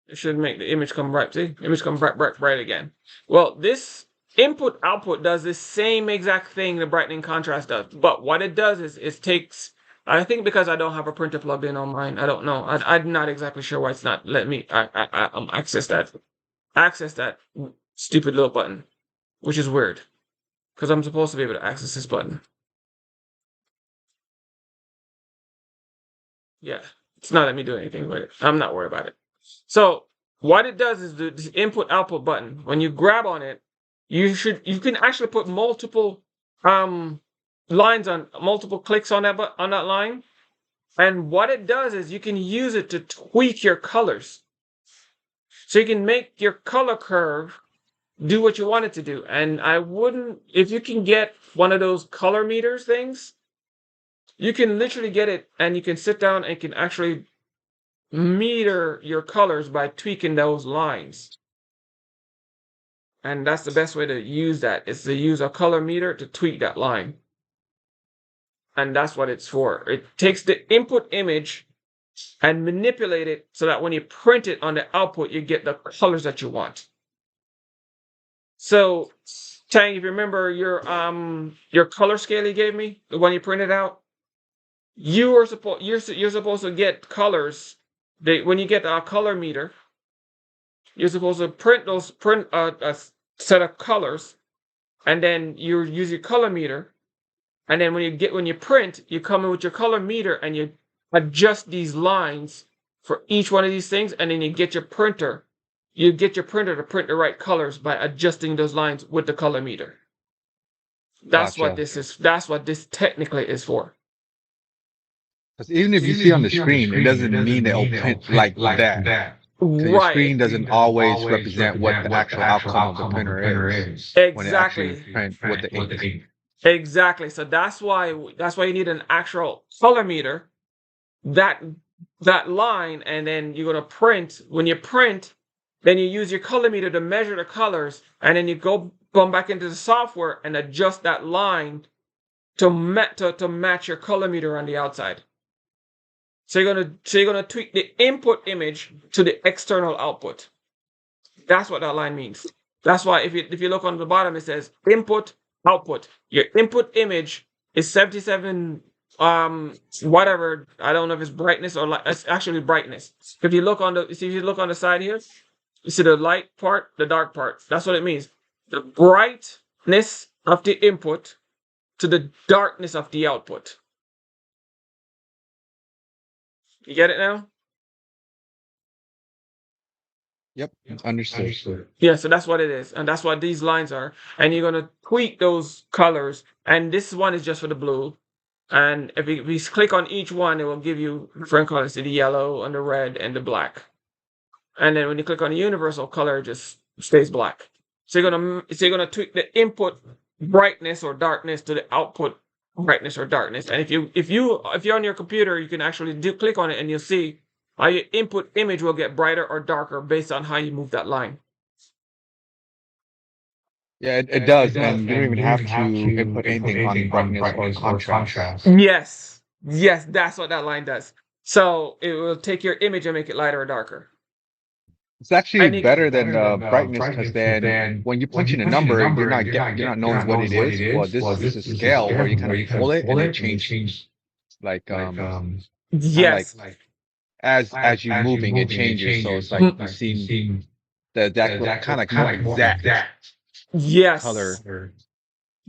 It should make the image come bright. See? Image come bright again. Well, this input output does the same exact thing the brightening contrast does. But what it does is it takes, I think because I don't have a printer plugged in on mine, I don't know. I'm not exactly sure why it's not letting me access that stupid little button, which is weird because I'm supposed to be able to access this button. Yeah, it's not letting me do anything with it. I'm not worried about it. So what it does is the input output button. When you grab on it, you can actually put multiple lines on multiple clicks on that line. And what it does is you can use it to tweak your colors. So you can make your color curve do what you want it to do. And I wouldn't, if you can get one of those color meters things, you can literally get it and you can sit down and can actually meter your colors by tweaking those lines. And that's the best way to use that, is to use a color meter to tweak that line. And that's what it's for. It takes the input image and manipulate it so that when you print it on the output, you get the colors that you want. So, Tang, if you remember your color scale you gave me, the one you printed out, you're supposed to get colors. When you get a color meter, you're supposed to print a set of colors, and then you use your color meter. And then when you print, you come in with your color meter and you adjust these lines for each one of these things, and then you get your printer. You get your printer to print the right colors by adjusting those lines with the color meter. That's what Gotcha. this is. That's what this technically is for. Because even if you see on the screen, it doesn't mean it'll print like that. Because your Right. screen doesn't always represent what the actual outcome of the printer is when it actually Exactly. print with the ink. Exactly. So that's why you need an actual color meter. That line, and then you're gonna print. When you print, then you use your color meter to measure the colors, and then you go back into the software and adjust that line to match your color meter on the outside. So you're gonna tweak the input image to the external output. That's what that line means. That's why if you look on the bottom, it says input output. Your input image is 77 whatever. I don't know if it's brightness or it's actually brightness. If you look on the side here, you see the light part, the dark part. That's what it means. The brightness of the input to the darkness of the output. You get it now? Yep, understood. Yeah, so that's what it is. And that's what these lines are. And you're going to tweak those colors. And this one is just for the blue. And if we click on each one, it will give you different colors, the yellow and the red and the black. And then when you click on the universal color, it just stays black. So you're gonna tweak the input brightness or darkness to the output brightness or darkness. And if you're on your computer, you can actually click on it, and you'll see how your input image will get brighter or darker based on how you move that line. Yeah, it does, and you don't even have to input anything on brightness or contrast. Yes, that's what that line does. So it will take your image and make it lighter or darker. It's actually better than brightness, because then when you punch in a number, you're not knowing what it is. Well, this is scale where you kind of pull it and it changes, like Yes. like as you moving it changes. So it's like you see the exact kind of exact Yes. color.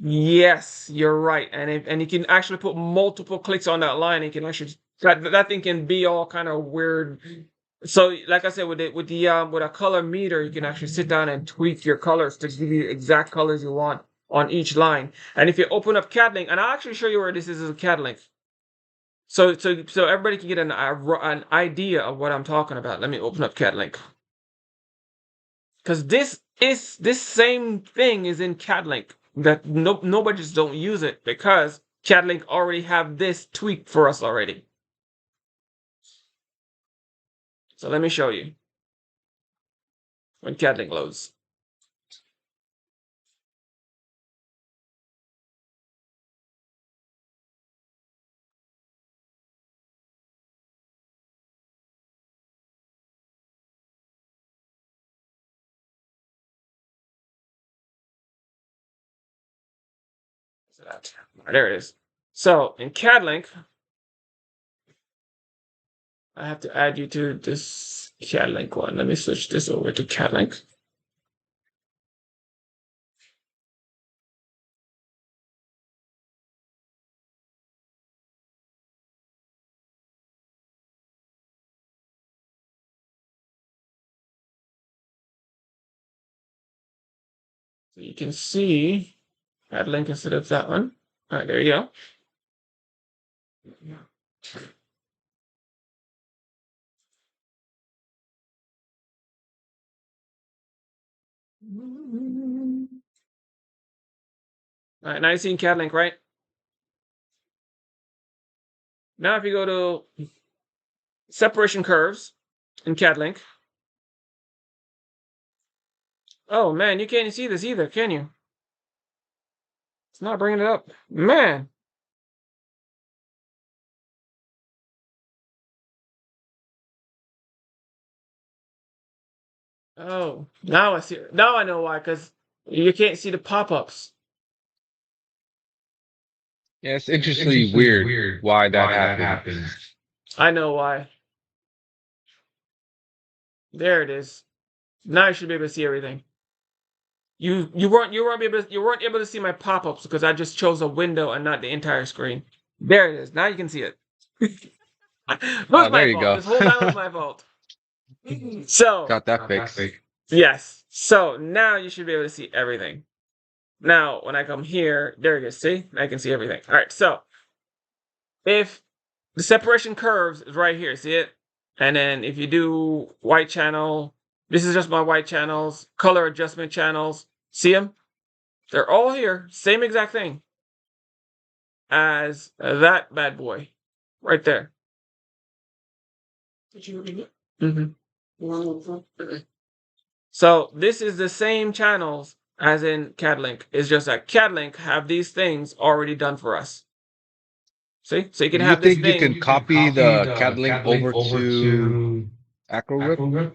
Yes, you're right. And you can actually put multiple clicks on that line. You can actually that thing can be all kind of weird. So, like I said, with a color meter, you can actually sit down and tweak your colors to give you exact colors you want on each line. And if you open up CAD-Link, and I'll actually show you where this is a CAD-Link, so everybody can get an idea of what I'm talking about. Let me open up CAD-Link, because this same thing is in CAD-Link. That nobody just don't use it because CAD-Link already have this tweaked for us already. So let me show you when CAD-Link loads. There it is. So in CAD-Link, I have to add you to this CAD-Link one. Let me switch this over to CAD-Link. So you can see CAD-Link instead of that one. All right, there you go. All right, now you're seeing CAD-Link, right? Now if you go to separation curves in CAD-Link. Oh man, you can't see this either, can you? It's not bringing it up. Man. Oh, now I see. Now I know why, because you can't see the pop-ups. Yeah, it's interestingly weird why that happens. I know why. There it is. Now you should be able to see everything. You weren't able to see my pop-ups because I just chose a window and not the entire screen. There it is. Now you can see it. It was Oh, my there you fault. go. This whole time was my fault. So Got that fixed. yes. So now you should be able to see everything. Now when I come here, there you go. See? I can see everything. All right. So if the separation curves is right here, see it? And then if you do white channel, this is just my white channels, color adjustment channels. See them? They're all here. Same exact thing as that bad boy right there. So this is the same channels as in CADLink. It's just that CADLink have these things already done for us. See? So you can Do you have this think you thing. can copy the CAD link over to AcroRip?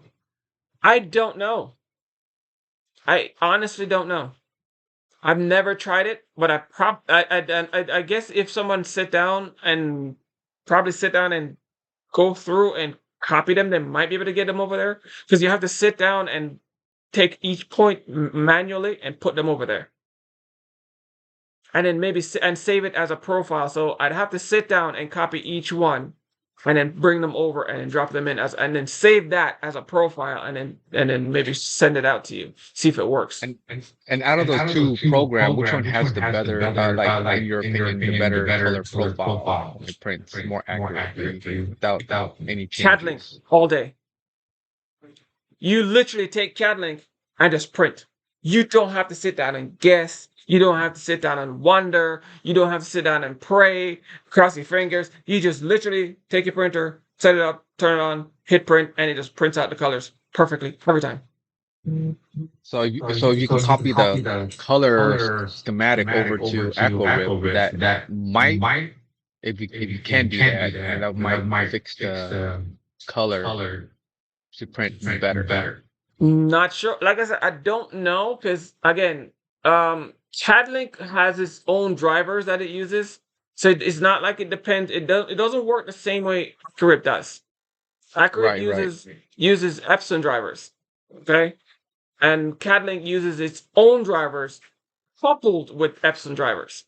I don't know. I honestly don't know. I've never tried it, but I guess if someone sit down and go through and copy them, they might be able to get them over there because you have to sit down and take each point manually and put them over there, and then maybe and save it as a profile. So I'd have to sit down and copy each one, and then bring them over and then drop them in as, and then save that as a profile, and then maybe send it out to you, see if it works. And out of those two programs, which one has the better, like in your opinion, the better color profile? It prints more accurately without any CADLink changes. all day. You literally take CADLink and just print. You don't have to sit down and guess. You don't have to sit down and wonder. You don't have to sit down and pray, cross your fingers. You just literally take your printer, set it up, turn it on, hit print, and it just prints out the colors perfectly every time. So you can copy the color schematic over to AcroRip. That might, if you can do that, and that might fix the color to print better. Not sure. Like I said, I don't know because again, CADLink has its own drivers that it uses, so it's not like it depends. It doesn't work the same way AcroRip does. AcroRip Right. uses Epson drivers, okay, and CADLink uses its own drivers coupled with Epson drivers.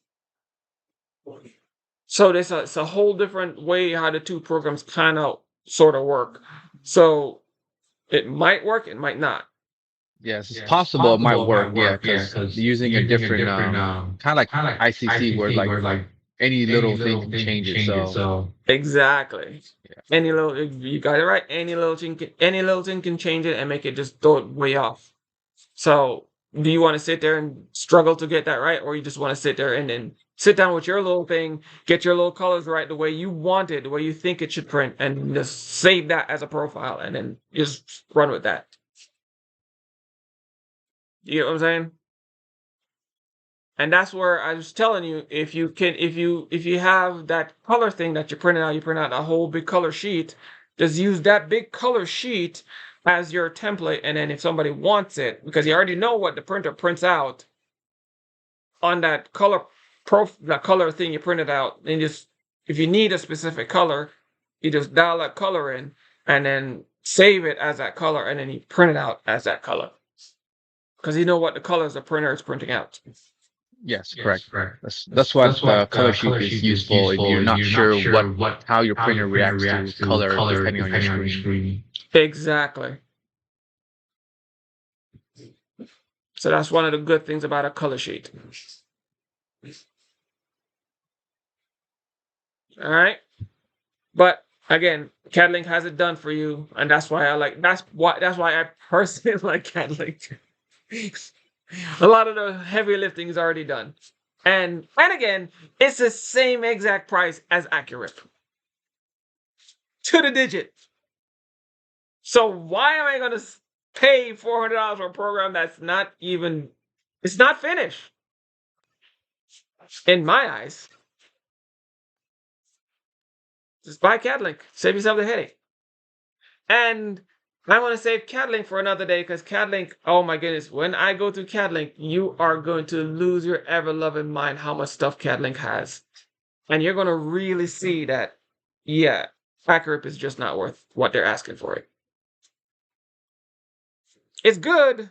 So it's a whole different way how the two programs kind of sort of work. So it might work, it might not. Yes, it's possible it might work. Yeah, because using a different kind of like ICC where like any little thing can change it. So Exactly. yeah. Any little, you got it right. Any little thing can change it and make it just throw it way off. So, do you want to sit there and struggle to get that right, or you just want to sit there and then sit down with your little thing, get your little colors right the way you want it, the way you think it should print, and just save that as a profile, and then just run with that. You get what I'm saying? And that's where I was telling you, if you have that color thing that you print out a whole big color sheet, just use that big color sheet as your template, and then if somebody wants it, because you already know what the printer prints out on that color thing you printed out, and just if you need a specific color, you just dial that color in and then save it as that color, and then you print it out as that color. Because you know what the colors the printer is printing out. Yes, correct. That's why the color sheet is useful if you're not sure how your printer reacts to color depending on your screen. Exactly. So that's one of the good things about a color sheet. All right. But again, CADLink has it done for you, and that's why I personally like CADLink. A lot of the heavy lifting is already done. And again, it's the same exact price as AcroRip. To the digit. So why am I going to pay $400 for a program that's not even, it's not finished? In my eyes. Just buy CADLink. Save yourself the headache. And I want to save CADLink for another day because CADLink, oh my goodness, when I go through CADLink, you are going to lose your ever-loving mind how much stuff CADLink has. And you're going to really see that, yeah, AcroRip is just not worth what they're asking for it. It's good.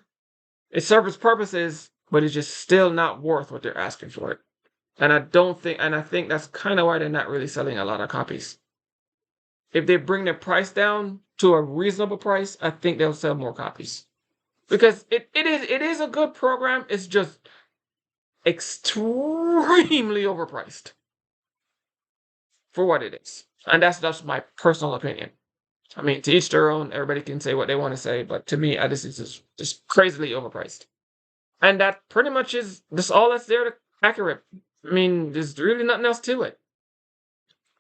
It serves its purposes, but it's just still not worth what they're asking for it. And I think that's kind of why they're not really selling a lot of copies. If they bring their price down to a reasonable price, I think they'll sell more copies. Because it is a good program. It's just extremely overpriced for what it is. And that's just my personal opinion. I mean, to each their own. Everybody can say what they want to say, but to me, this is just crazily overpriced. And that pretty much is just all that's there to AcroRip. I mean, there's really nothing else to it.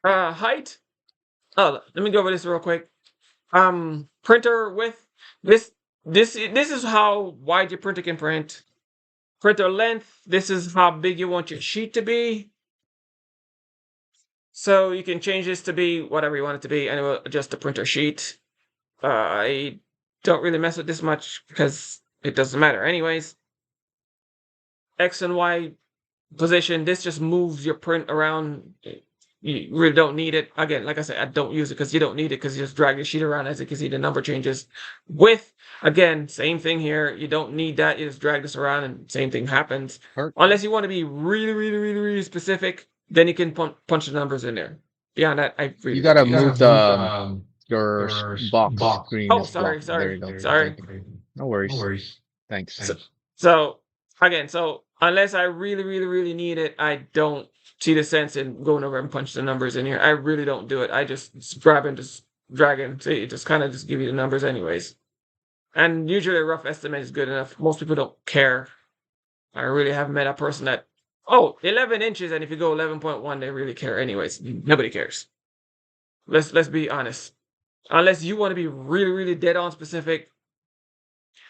Height. Oh, let me go over this real quick. Printer width. This is how wide your printer can print. Printer length. This is how big you want your sheet to be. So you can change this to be whatever you want it to be, and it will adjust the printer sheet. I don't really mess with this much because it doesn't matter anyways. X and Y position. This just moves your print around. You really don't need it. Again, like I said, I don't use it because you don't need it because you just drag the sheet around. As you can see, the number changes. Width, again, same thing here. You don't need that. You just drag this around and same thing happens. Unless you want to be really, really, really, really specific, then you can punch the numbers in there. Beyond that, I really You gotta don't use move it. the your box screen Oh, is blocked. There you go. sorry. No worries. Thanks. So again, so unless I really, really, really need it, I don't see the sense in going over and punch the numbers in here. I really don't do it. I just grab and just drag and see, it just kind of just give you the numbers anyways. And usually a rough estimate is good enough. Most people don't care. I really haven't met a person that, 11 inches, and if you go 11.1, they really care anyways. Nobody cares. Let's be honest. Unless you want to be really, really dead on specific.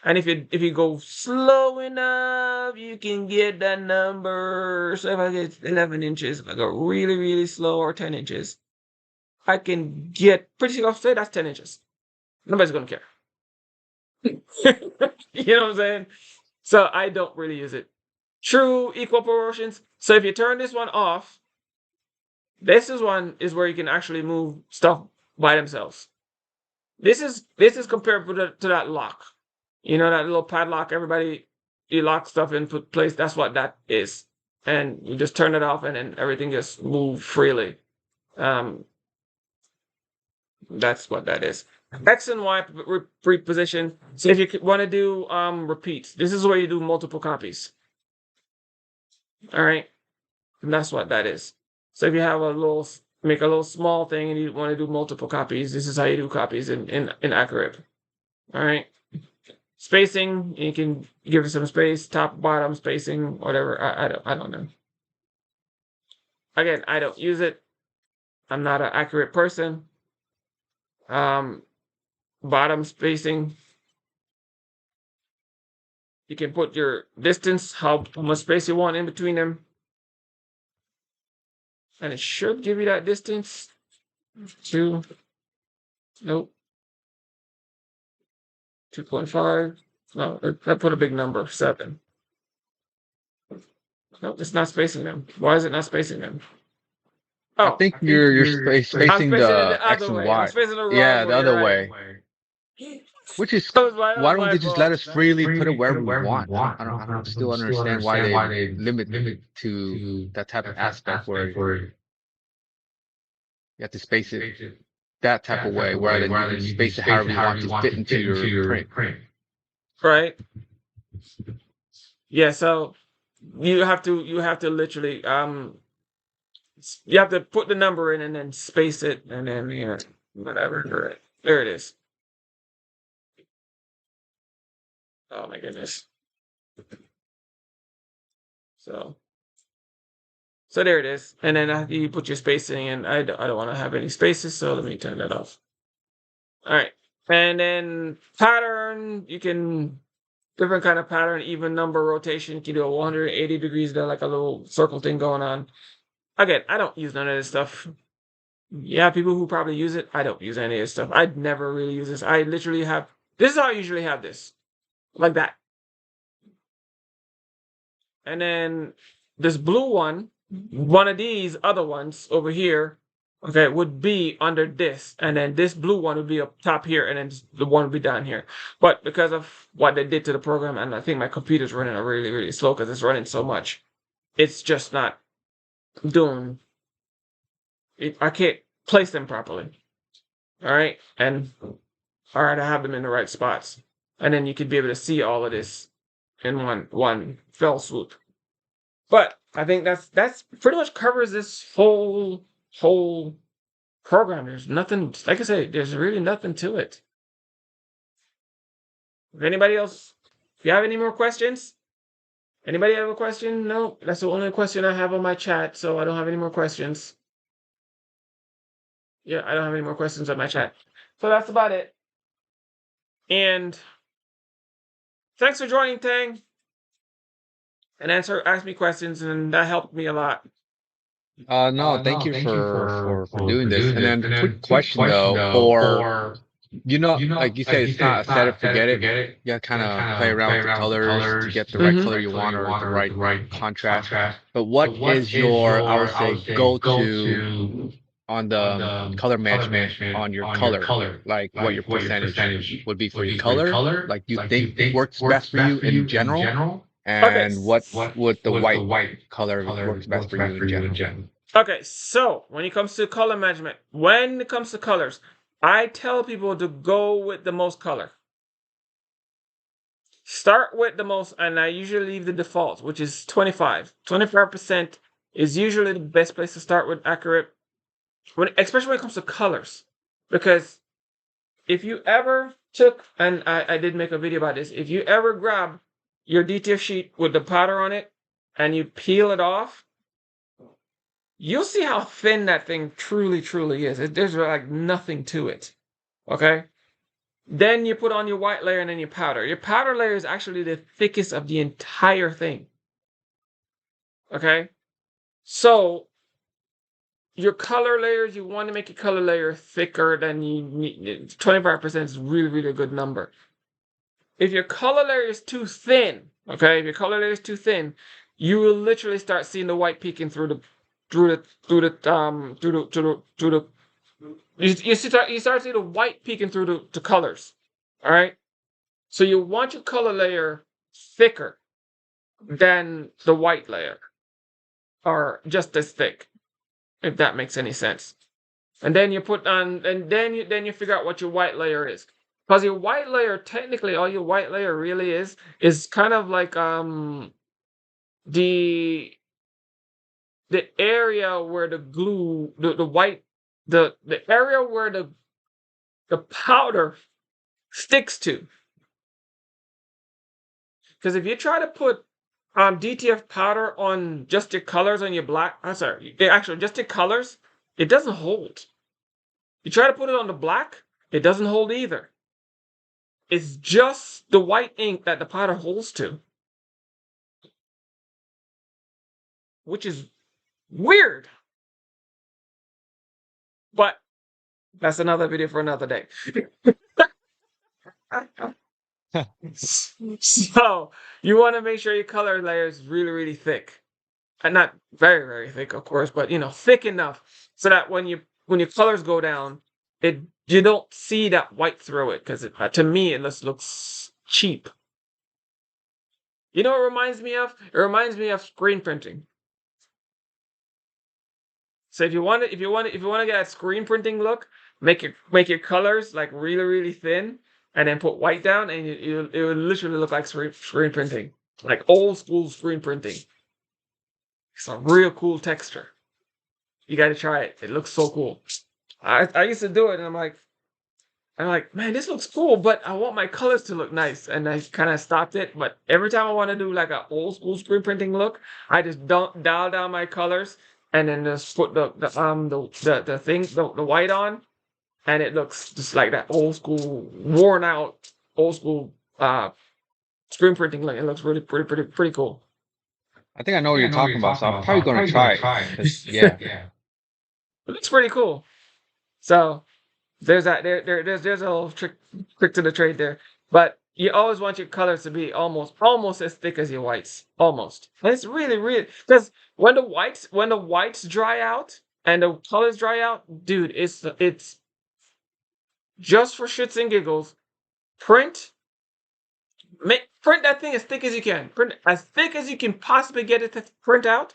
And if you go slow enough, you can get that number. So if I get 11 inches, if I go really, really slow, or 10 inches, I can get pretty sure I'll say that's 10 inches. Nobody's gonna care. You know what I'm saying? So I don't really use it. True equal proportions. So if you turn this one off, this one is where you can actually move stuff by themselves. This is comparable to that lock. You know, that little padlock, you lock stuff in place. That's what that is. And you just turn it off and then everything just moves freely. That's what that is. X and Y reposition. So if you want to do repeats, this is where you do multiple copies. All right. And that's what that is. So if you have make a little small thing and you want to do multiple copies, this is how you do copies in AcroRip. All right. Spacing, you can give it some space, top, bottom spacing, whatever. I don't know. Again, I don't use it. I'm not an accurate person. Bottom spacing. You can put your distance, how much space you want in between them. And it should give you that distance. 2. Nope. 2.5. No, I put a big number, 7. No, it's not spacing them. Why is it not spacing them? I think you're spacing the X and Y. I'm spacing the wrong Yeah, the way, other right. way. Which is That was my why don't they just let fault. us freely put it wherever we want? I don't still understand why they limit to that type of aspect where you have to space it that type of way, where then you can space it however you want to fit into your print. Right. Yeah, so you have to literally you have to put the number in and then space it and then whatever. Right. There it is. Oh my goodness. So there it is. And then after you put your spacing in, I don't want to have any spaces, so let me turn that off. All right. And then pattern, you can different kind of pattern, even number rotation. You can do a 180 degrees, there like a little circle thing going on. Again, I don't use none of this stuff. Yeah, people who probably use it. I don't use any of this stuff. I'd never really use this. I literally have this is how I usually have this. Like that. And then this blue one of these other ones over here, okay, would be under this, and then this blue one would be up top here, and then the one would be down here. But because of what they did to the program, and I think my computer's running really, really slow because it's running so much, it's just not doing it. I can't place them properly. All right, and all right, I have them in the right spots, and then you could be able to see all of this in one fell swoop. But I think that's pretty much covers this whole program. There's nothing, like I said, there's really nothing to it. If anybody else, if you have any more questions, anybody have a question? No, that's the only question I have on my chat, so I don't have any more questions. Yeah, I don't have any more questions on my chat. So that's about it. And thanks for joining, Tang, and ask me questions, and that helped me a lot. No, thank you for doing this. And then quick question though, for like you said, it's not a set it, forget it. You gotta kind of play around with the colors to get the right color you want or the right contrast. But what is your, I would say, go-to on the color management on your color? Like what your percentage would be for your color? Like you think works best for you in general? And what would the white color works best for you in general? Okay, so when it comes to color management, when it comes to colors, I tell people to go with the most color. Start with the most, and I usually leave the default, which is 25. 25% is usually the best place to start with AcroRip, especially when it comes to colors. Because if you ever took, and I did make a video about this, if you ever grab your DTF sheet with the powder on it and you peel it off, you'll see how thin that thing truly is. There's like nothing to it. Okay? Then you put on your white layer and then your powder. Your powder layer is actually the thickest of the entire thing. Okay? So, your color layers, you want to make your color layer thicker than you need. 25% is really a good number. If your color layer is too thin, okay, if your color layer is too thin, you will literally start seeing the white peeking through the you start seeing the white peeking through the colors. All right. So you want your color layer thicker than the white layer, or just as thick, if that makes any sense. And then you put on, and then you figure out what your white layer is. Because your white layer, technically, all your white layer really is kind of like the area where the glue, the white, the area where the powder sticks to. Because if you try to put DTF powder on just your colors on your black, I'm sorry, actually just your colors, it doesn't hold. You try to put it on the black, it doesn't hold either. It's just the white ink that the powder holds to, which is weird. But that's another video for another day. So you want to make sure your color layer is really thick, and not very thick, of course, but thick enough so that when your colors go down, you don't see that white through it, because to me it just looks cheap. You know what it reminds me of? It reminds me of screen printing. So if you want to get that screen printing look, make your colors like really thin, and then put white down, and it would literally look like screen printing, like old school screen printing. It's a real cool texture. You got to try it. It looks so cool. I used to do it, and I'm like, man, this looks cool, but I want my colors to look nice, and I kind of stopped it. But every time I want to do like an old school screen printing look, I just dial down my colors, and then just put the white on, and it looks just like that old school, worn out old school screen printing look. It looks really pretty cool. I think I know what you're talking about, so I'm probably gonna try it. 'Cause, yeah. It looks pretty cool. So there's that. There's a little trick to the trade there. But you always want your colors to be almost as thick as your whites. Almost. And it's really because when the whites dry out, and the colors dry out, dude, it's just for shits and giggles. Print print that thing as thick as you can. Print as thick as you can possibly get it to print out,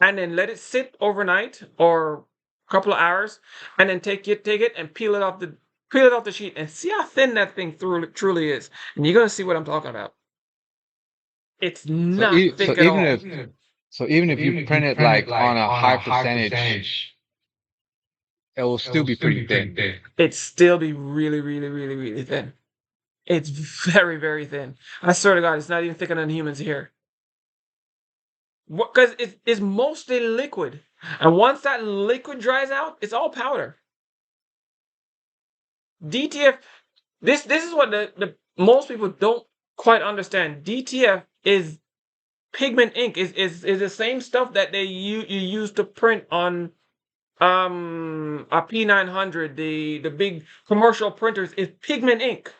and then let it sit overnight or a couple of hours, and then take it and peel it off the sheet and see how thin that thing truly is. And you're gonna see what I'm talking about. It's So, not thick at all. even if you print it like on a high percentage, it will still be pretty thin. It'd still be really, really, really, really thin. It's very, very thin. I swear to God, it's not even thicker than humans here. Because it's mostly liquid. And once that liquid dries out, it's all powder. DTF, this is what the most people don't quite understand. DTF is pigment ink, is the same stuff that you use to print on a P900, the big commercial printers, is pigment ink.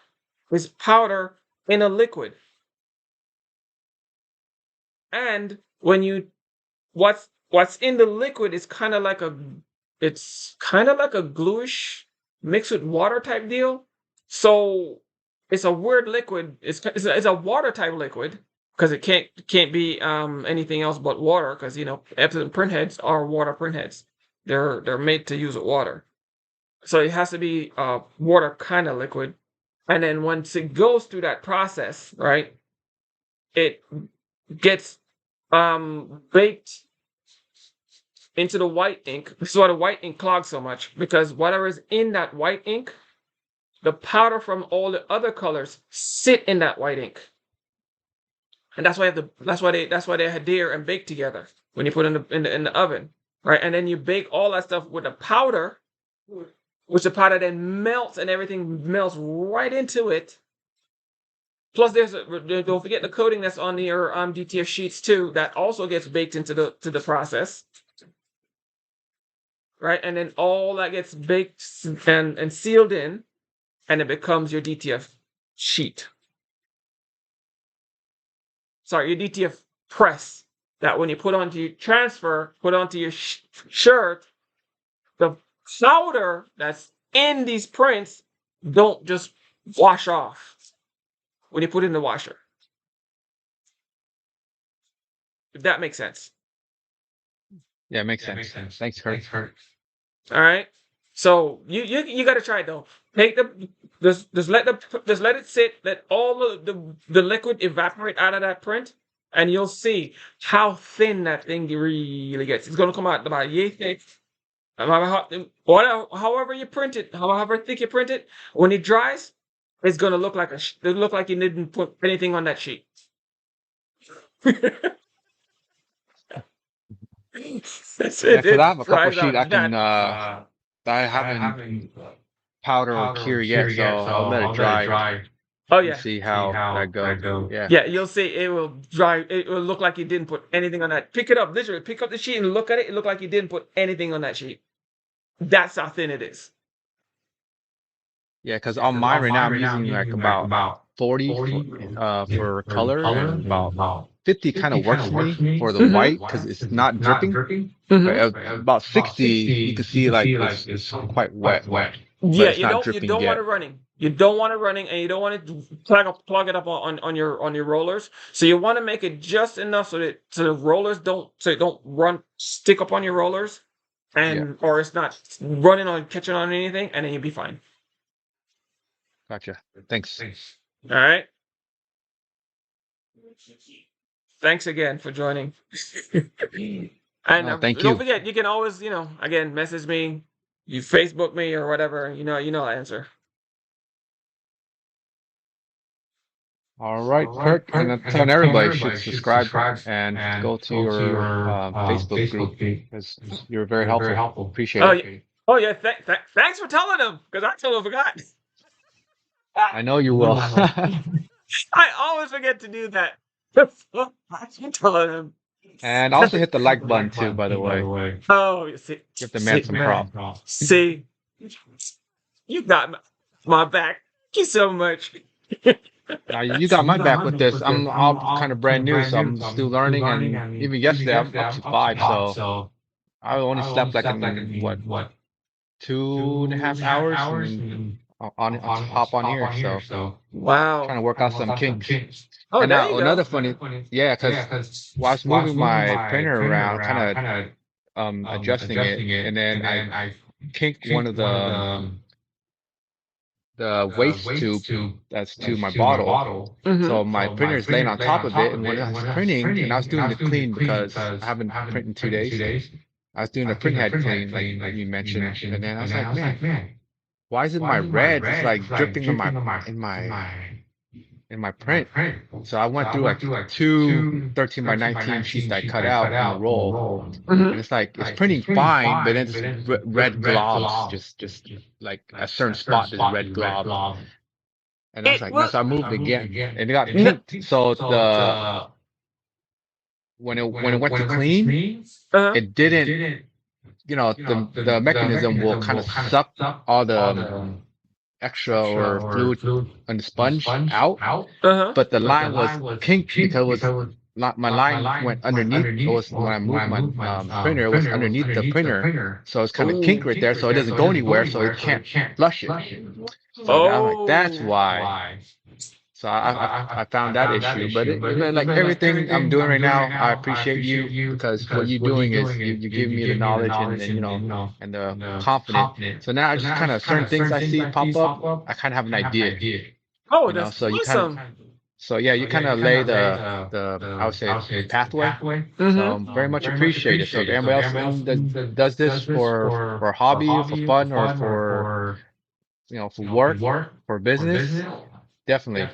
It's powder in a liquid. And when you what's in the liquid is kind of like a gluish mixed with water type deal. So it's a weird liquid. It's a water type liquid because it can't be anything else but water, because Epson print heads are water print heads. They're made to use water. So it has to be water kind of liquid. And then once it goes through that process, right, it gets baked into the white ink. This is why the white ink clogs so much, because whatever is in that white ink, the powder from all the other colors sit in that white ink. And that's why they adhere and bake together when you put in the oven, right? And then you bake all that stuff with the powder, which the powder then melts, and everything melts right into it. Plus, don't forget the coating that's on your DTF sheets too. That also gets baked into the process, right? And then all that gets baked and sealed in, and it becomes your DTF sheet. Sorry, your DTF press. That when you put onto your shirt, the powder that's in these prints don't just wash off when you put it in the washer. If that makes sense. Yeah, it makes sense. Thanks, Kurt. All right. So you got to try it though. Take just let it sit. Let all the liquid evaporate out of that print, and you'll see how thin that thing really gets. It's gonna come out about yay thick. However you print it, however thick you print it, when it dries, it's gonna look like you didn't put anything on that sheet. That's Yeah, it. because I have a couple Dries sheet out that I haven't powder or cure yet, so I'll let it dry Oh and yeah. see how that goes. Yeah. Yeah, you'll see it will dry. It will look like you didn't put anything on that. Pick it up, literally. Pick up the sheet and look at it. It look like you didn't put anything on that sheet. That's how thin it is. Yeah, because on mine right now I'm using like about 40 for color, and about 50 kind of works for me for the white because it's not dripping. But about 60, you can see like it's quite wet, but Yeah, it's not you dripping don't want yet. it running. You don't want it running, and you don't want it to plug it up on your rollers. So you want to make it just enough so the rollers don't stick up on your rollers, and or it's not catching on anything, and then you'll be fine. Gotcha. Thanks. All right. Thanks again for joining. And thank don't you. forget, you can always, again, message me, you Facebook me or whatever. I answer. All right, Kurt, and I'm telling everybody should subscribe and go to your Facebook group because you're very helpful. Appreciate it. Oh yeah, thanks for telling them, because I totally forgot. I know you will. I always forget to do that. Thanks for telling them. And also hit the like button too, by the way. Oh, you see, Give the man some props. See, you got my back. Thank you so much. Now you got my back with this. I'm kind of brand new, so I'm still learning. And even yesterday, I'm up to 5. So I only slept like in what 2.5 hours, and then hop on here. So Wow. trying to work out some kinks. Oh, And there now you go. another funny, yeah, because while I was moving my printer around, kind of adjusting it, and then I kinked one of the waste tube that's to my bottle. So my printer is laying on top of it, and when I was printing, and I was doing the clean because I haven't printed in 2 days. I was doing a print head clean, like you mentioned, and then I was like, man, why is it my red? It's like dripping on in my print. So I went through like two 13x19 sheets that I cut out in a roll, Mhm. and it's like it's printing fine, but then just red globs, just like a certain spot, there's red globs. And I was It like, man, will. so I moved again, and it got No. kinked. So when it went to clean, Uh-huh. it didn't, the mechanism will kind of suck all the extra or fluid on the sponge out, Uh-huh. but the line was pink because it was my line went underneath. It was when I moved my printer, it was underneath the printer, so it's kind of Ooh. pink right there, so it doesn't go anywhere, so it can't flush it. So I'm like, that's Oh. why. So I found that issue, but like everything I'm doing right now, I appreciate you because what you're doing is you give me the knowledge and and the confidence. So now I just kind of certain things I see pop up, I kind of have an idea, Oh, that's So you kind of awesome. yeah, you kind of lay the I would say pathway. So Mm-hmm. very much appreciate it. So if anybody else does this for a hobby, for fun, or for for work, for business, definitely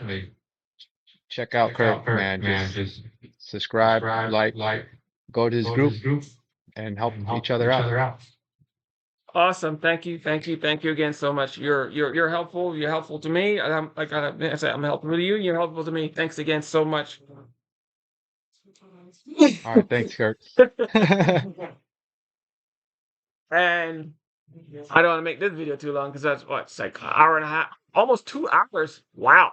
check out Kurt, man. Just subscribe, like, go to his group, and help each other out. Awesome. Thank you. Thank you. Thank you again so much. You're helpful. You're helpful to me. And I'm like I said, I'm helpful to you. You're helpful to me. Thanks again so much. All right, thanks, Kurt. And I don't want to make this video too long because that's what it's like an hour and a half, almost 2 hours. Wow.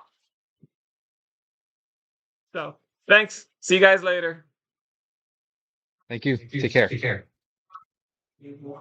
So thanks. See you guys later. Thank you. Take care.